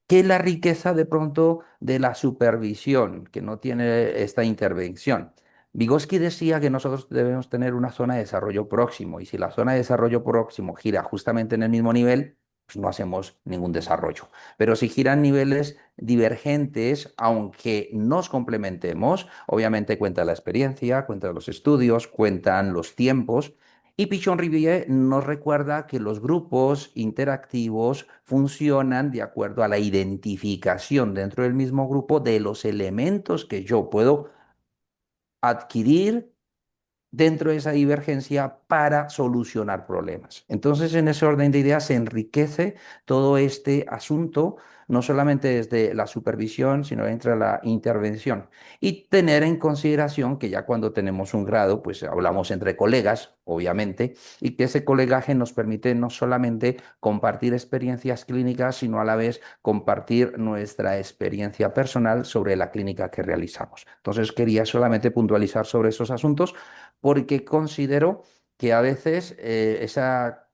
¿Qué es la riqueza de pronto de la supervisión que no tiene esta intervención? Vygotsky decía que nosotros debemos tener una zona de desarrollo próximo y si la zona de desarrollo próximo gira justamente en el mismo nivel, pues no hacemos ningún desarrollo. Pero si giran niveles divergentes, aunque nos complementemos, obviamente cuenta la experiencia, cuentan los estudios, cuentan los tiempos. Y Pichon-Rivière nos recuerda que los grupos interactivos funcionan de acuerdo a la identificación dentro del mismo grupo de los elementos que yo puedo adquirir dentro de esa divergencia para solucionar problemas. Entonces, en ese orden de ideas se enriquece todo este asunto, no solamente desde la supervisión, sino entre la intervención. Y tener en consideración que ya cuando tenemos un grado, pues hablamos entre colegas, obviamente, y que ese colegaje nos permite no solamente compartir experiencias clínicas, sino a la vez compartir nuestra experiencia personal sobre la clínica que realizamos. Entonces, quería solamente puntualizar sobre esos asuntos porque considero que a veces esa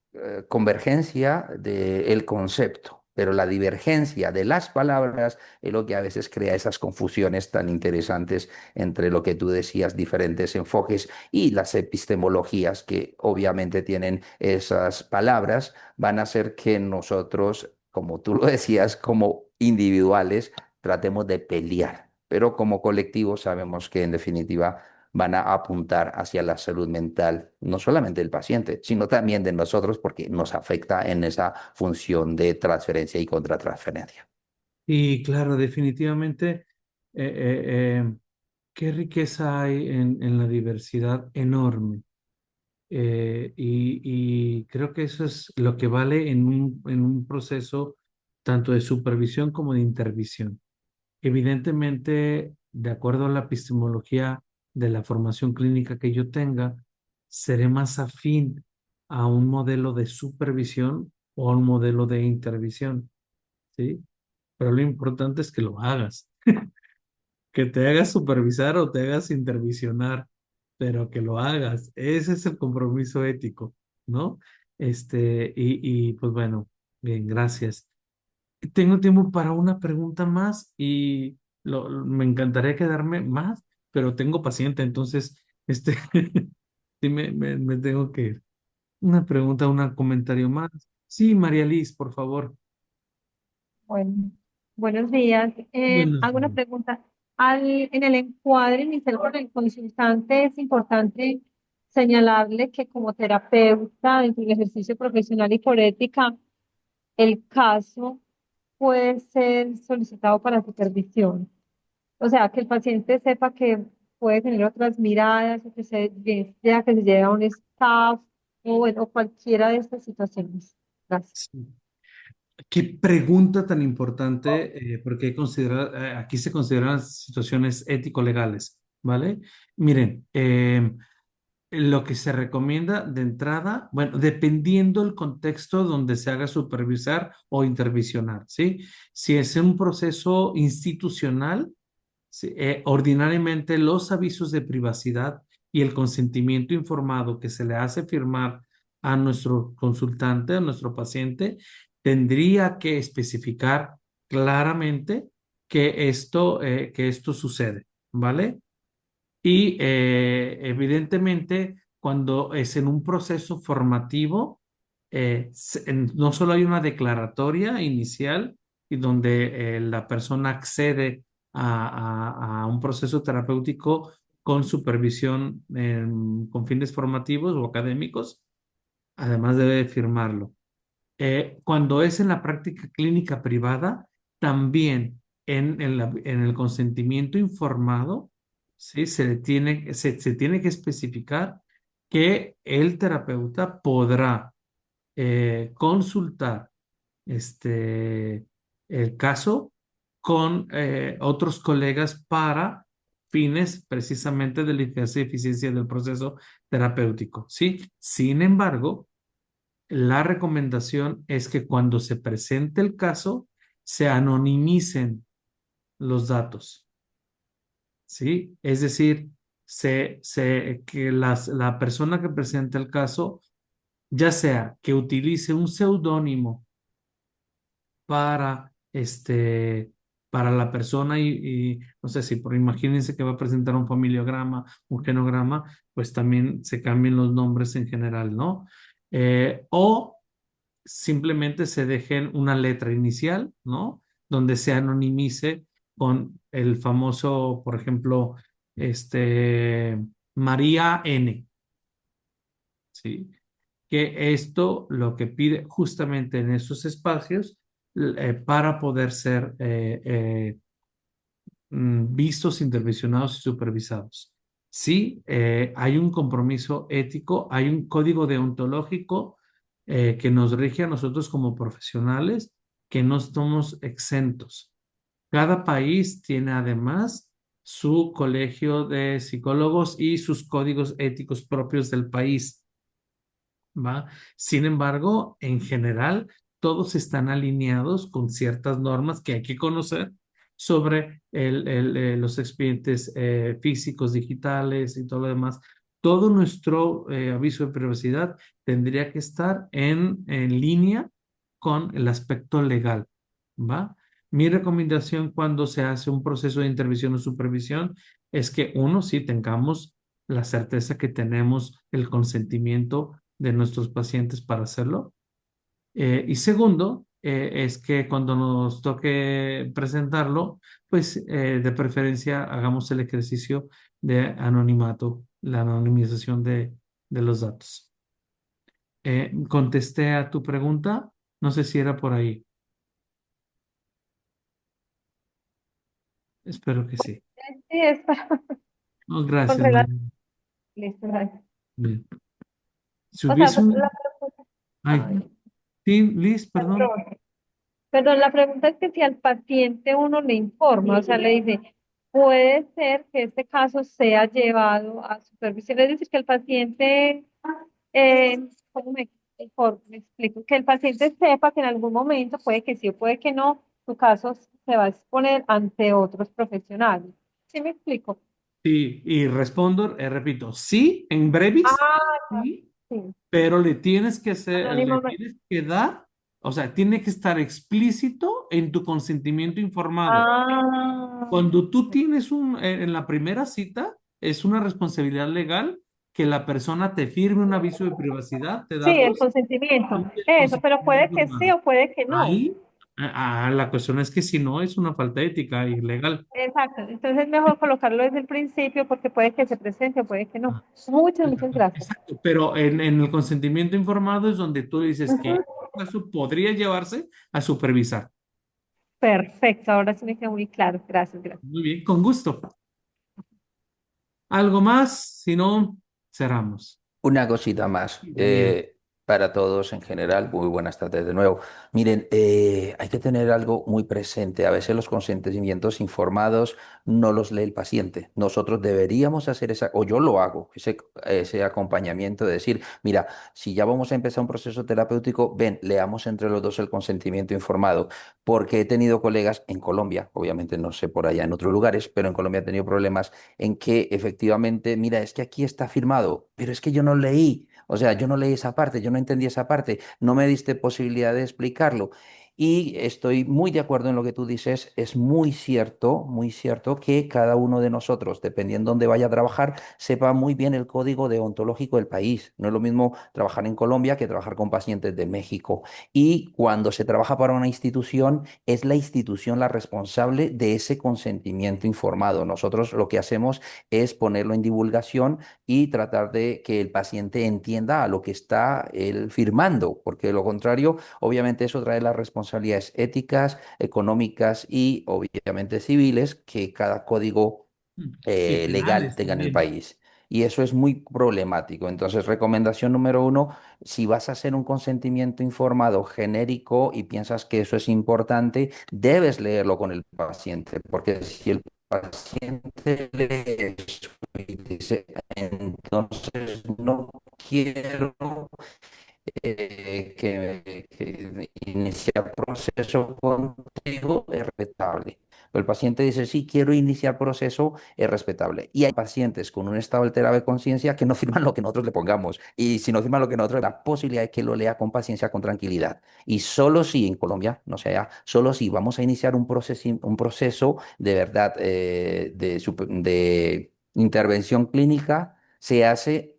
convergencia del concepto, pero la divergencia de las palabras es lo que a veces crea esas confusiones tan interesantes entre lo que tú decías, diferentes enfoques y las epistemologías que obviamente tienen esas palabras, van a hacer que nosotros, como tú lo decías, como individuales, tratemos de pelear, pero como colectivo sabemos que en definitiva van a apuntar hacia la salud mental, no solamente del paciente, sino también de nosotros, porque nos afecta en esa función de transferencia y contratransferencia. Y claro, definitivamente, qué riqueza hay en la diversidad enorme. Y creo que eso es lo que vale en un proceso tanto de supervisión como de intervisión. Evidentemente, de acuerdo a la epistemología de la formación clínica que yo tenga, seré más afín a un modelo de supervisión o a un modelo de intervisión, ¿sí? Pero lo importante es que lo hagas, que te hagas supervisar o te hagas intervisionar, pero que lo hagas. Ese es el compromiso ético, ¿no? Pues bueno, bien, gracias. Tengo tiempo para una pregunta más y me encantaría quedarme más, pero tengo paciente, entonces, sí me tengo que ir. Una pregunta, un comentario más. Sí, María Liz, por favor. Bueno, buenos días. Buenos Hago una días. pregunta. En el encuadre inicial con el consultante es importante señalarle que como terapeuta en el ejercicio profesional y por ética, el caso puede ser solicitado para supervisión. O sea, que el paciente sepa que puede tener otras miradas, o que bien sea que se lleve a un staff, o bueno, cualquiera de estas situaciones. Gracias. Sí. Qué pregunta tan importante, porque aquí se consideran situaciones ético-legales, ¿vale? Miren, lo que se recomienda de entrada, bueno, dependiendo el contexto donde se haga supervisar o intervisionar, ¿sí? Si es un proceso institucional, sí, ordinariamente los avisos de privacidad y el consentimiento informado que se le hace firmar a nuestro consultante, a nuestro paciente, tendría que especificar claramente que esto sucede, ¿vale? Y evidentemente, cuando es en un proceso formativo, no solo hay una declaratoria inicial y donde la persona accede a un proceso terapéutico con supervisión con fines formativos o académicos, además debe firmarlo. Cuando es en la práctica clínica privada, también en el consentimiento informado, ¿sí? Se tiene que especificar que el terapeuta podrá consultar este, el caso con otros colegas para fines precisamente de la eficacia y eficiencia del proceso terapéutico, ¿sí? Sin embargo, la recomendación es que cuando se presente el caso, se anonimicen los datos, ¿sí? Es decir, que la persona que presenta el caso, ya sea que utilice un seudónimo para, para la persona y no sé si, por imagínense que va a presentar un familiograma, un genograma, pues también se cambien los nombres en general, ¿no? O simplemente se dejen una letra inicial, ¿no? Donde se anonimice con el famoso, por ejemplo, María N, ¿sí? Que esto lo que pide justamente en esos espacios para poder ser vistos, intervencionados y supervisados. Sí, hay un compromiso ético, hay un código deontológico que nos rige a nosotros como profesionales, que no estamos exentos. Cada país tiene además su colegio de psicólogos y sus códigos éticos propios del país. ¿Va? Sin embargo, en general, todos están alineados con ciertas normas que hay que conocer sobre los expedientes físicos, digitales y todo lo demás. Todo nuestro aviso de privacidad tendría que estar en línea con el aspecto legal, ¿va? Mi recomendación cuando se hace un proceso de intervención o supervisión es que uno, sí tengamos la certeza que tenemos el consentimiento de nuestros pacientes para hacerlo. Y segundo, es que cuando nos toque presentarlo, pues de preferencia hagamos el ejercicio de anonimato, la anonimización de los datos. ¿Contesté a tu pregunta? No sé si era por ahí. Espero que sí. Sí, está No, con gracias, relación. María. Listo, gracias. Bien. Si O sea, hubiese un... Ay, ay, sí, Liz, perdón. perdón. Perdón, la pregunta es que si al paciente uno le informa, o sea, le dice, puede ser que este caso sea llevado a supervisión, es decir, que el paciente, ¿cómo me explico? Que el paciente sepa que en algún momento, puede que sí o puede que no, su caso se va a exponer ante otros profesionales. ¿Sí me explico? Sí, y respondo, repito, sí, en brevis, Ah, sí, sí, pero le tienes que hacer, le anónimamente. tienes que dar, o sea, tiene que estar explícito en tu consentimiento informado. Ah, Cuando tú tienes en la primera cita, es una responsabilidad legal que la persona te firme un aviso de privacidad de sí, el datos consentimiento. y el Eso, pero consentimiento puede que sí informado. o puede que no. Ahí, la cuestión es que si no, es una falta ética y legal. Exacto, entonces es mejor colocarlo desde el principio porque puede que se presente o puede que no. Muchas gracias. Exacto, pero en el consentimiento informado es donde tú dices que Ujú. en caso podría llevarse a supervisar. Perfecto, ahora sí me queda muy claro. Gracias, gracias. Muy bien, con gusto. ¿Algo más? Si no, cerramos. Una cosita más Sí, Daniel. para todos en general. Muy buenas tardes de nuevo. Miren, hay que tener algo muy presente. A veces los consentimientos informados no los lee el paciente. Nosotros deberíamos hacer esa, o yo lo hago, ese acompañamiento de decir, mira, si ya vamos a empezar un proceso terapéutico, ven, leamos entre los dos el consentimiento informado. Porque he tenido colegas en Colombia, obviamente no sé por allá en otros lugares, pero en Colombia he tenido problemas en que efectivamente, mira, es que aquí está firmado, pero es que yo no leí, o sea, yo no leí esa parte, yo no entendí esa parte, no me diste posibilidad de explicarlo. Y estoy muy de acuerdo en lo que tú dices, es muy cierto que cada uno de nosotros, dependiendo de dónde vaya a trabajar, sepa muy bien el código deontológico del país. No es lo mismo trabajar en Colombia que trabajar con pacientes de México. Y cuando se trabaja para una institución, es la institución la responsable de ese consentimiento informado. Nosotros lo que hacemos es ponerlo en divulgación y tratar de que el paciente entienda a lo que está él firmando, porque de lo contrario, obviamente eso trae las responsabilidades éticas, económicas y obviamente civiles que cada código Y legal penales tenga en el también. país. Y eso es muy problemático. Entonces, recomendación número uno, si vas a hacer un consentimiento informado genérico y piensas que eso es importante, debes leerlo con el paciente, porque si el paciente lee eso y dice, entonces no quiero que iniciar proceso contigo es respetable. Pero el paciente dice, sí, quiero iniciar proceso, es respetable. Y hay pacientes con un estado alterado de conciencia que no firman lo que nosotros le pongamos. Y si no firman lo que nosotros, la posibilidad de que lo lea con paciencia, con tranquilidad. Y solo si en Colombia, no sea, solo si vamos a iniciar un proceso de verdad de intervención clínica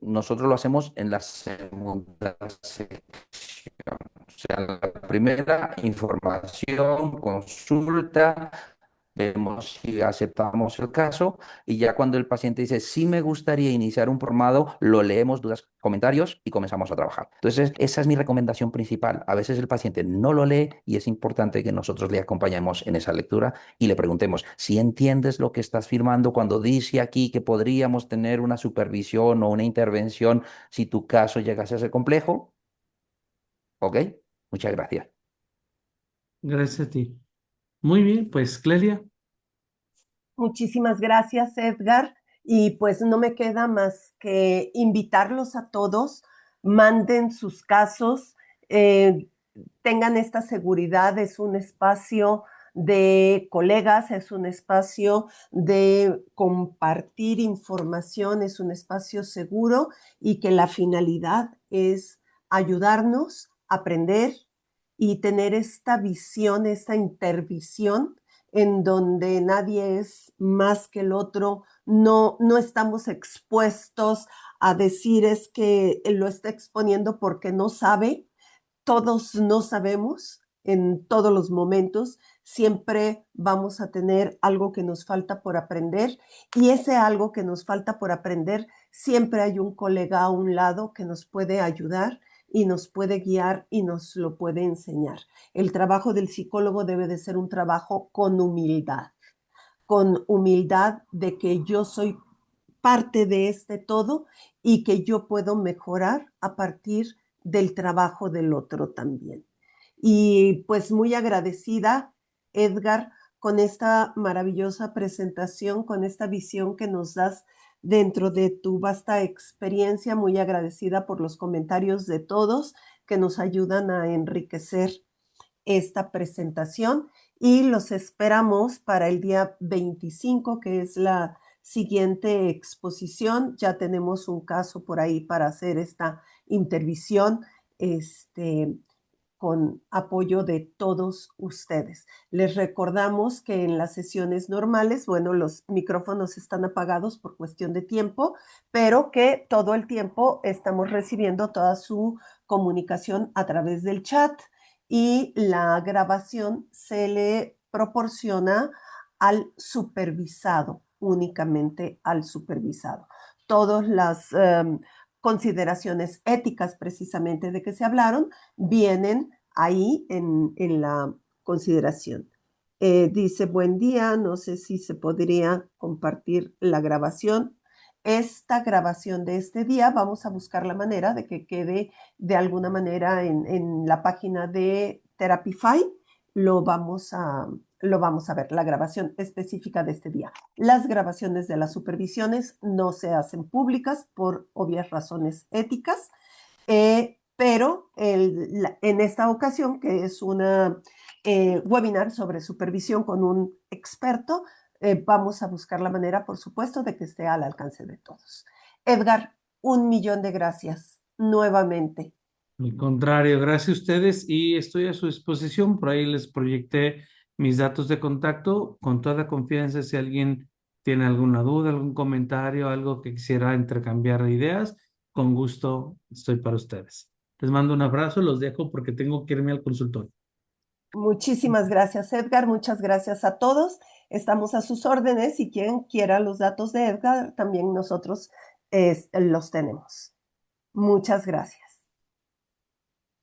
nosotros lo hacemos en la segunda sección. O sea, la primera, información, consulta, vemos si aceptamos el caso y ya cuando el paciente dice, sí me gustaría iniciar un formado, lo leemos, dudas, comentarios y comenzamos a trabajar. Entonces, esa es mi recomendación principal. A veces el paciente no lo lee y es importante que nosotros le acompañemos en esa lectura y le preguntemos, si entiendes lo que estás firmando cuando dice aquí que podríamos tener una supervisión o una intervención si tu caso llegase a ser complejo, ¿ok? Muchas gracias. Gracias a ti. Muy bien, pues Clelia. Muchísimas gracias, Edgar. Y pues no me queda más que invitarlos a todos, manden sus casos, tengan esta seguridad, es un espacio de colegas, es un espacio de compartir información, es un espacio seguro y que la finalidad es ayudarnos a aprender y tener esta visión, esta intervisión en donde nadie es más que el otro, no estamos expuestos a decir es que él lo está exponiendo porque no sabe, todos no sabemos en todos los momentos, siempre vamos a tener algo que nos falta por aprender y ese algo que nos falta por aprender, siempre hay un colega a un lado que nos puede ayudar y nos puede guiar y nos lo puede enseñar. El trabajo del psicólogo debe de ser un trabajo con humildad de que yo soy parte de este todo y que yo puedo mejorar a partir del trabajo del otro también. Y pues muy agradecida, Edgar, con esta maravillosa presentación, con esta visión que nos das dentro de tu vasta experiencia, muy agradecida por los comentarios de todos que nos ayudan a enriquecer esta presentación y los esperamos para el día 25, que es la siguiente exposición. Ya tenemos un caso por ahí para hacer esta intervención con apoyo de todos ustedes. Les recordamos que en las sesiones normales, bueno, los micrófonos están apagados por cuestión de tiempo, pero que todo el tiempo estamos recibiendo toda su comunicación a través del chat y la grabación se le proporciona al supervisado, únicamente al supervisado. Todas las consideraciones éticas precisamente de que se hablaron vienen ahí en la consideración. Dice, buen día, no sé si se podría compartir la grabación. Esta grabación de este día, vamos a buscar la manera de que quede de alguna manera en la página de Therapify, lo vamos a ver, la grabación específica de este día. Las grabaciones de las supervisiones no se hacen públicas por obvias razones éticas, pero en esta ocasión, que es una webinar sobre supervisión con un experto, vamos a buscar la manera, por supuesto, de que esté al alcance de todos. Edgar, 1.000.000 de gracias nuevamente. Al contrario, gracias a ustedes y estoy a su disposición. Por ahí les proyecté mis datos de contacto con toda confianza. Si alguien tiene alguna duda, algún comentario, algo que quisiera intercambiar de ideas, con gusto estoy para ustedes. Les mando un abrazo, los dejo porque tengo que irme al consultorio. Muchísimas gracias, Edgar. Muchas gracias a todos. Estamos a sus órdenes y quien quiera los datos de Edgar, también nosotros los tenemos. Muchas gracias.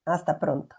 Hasta pronto.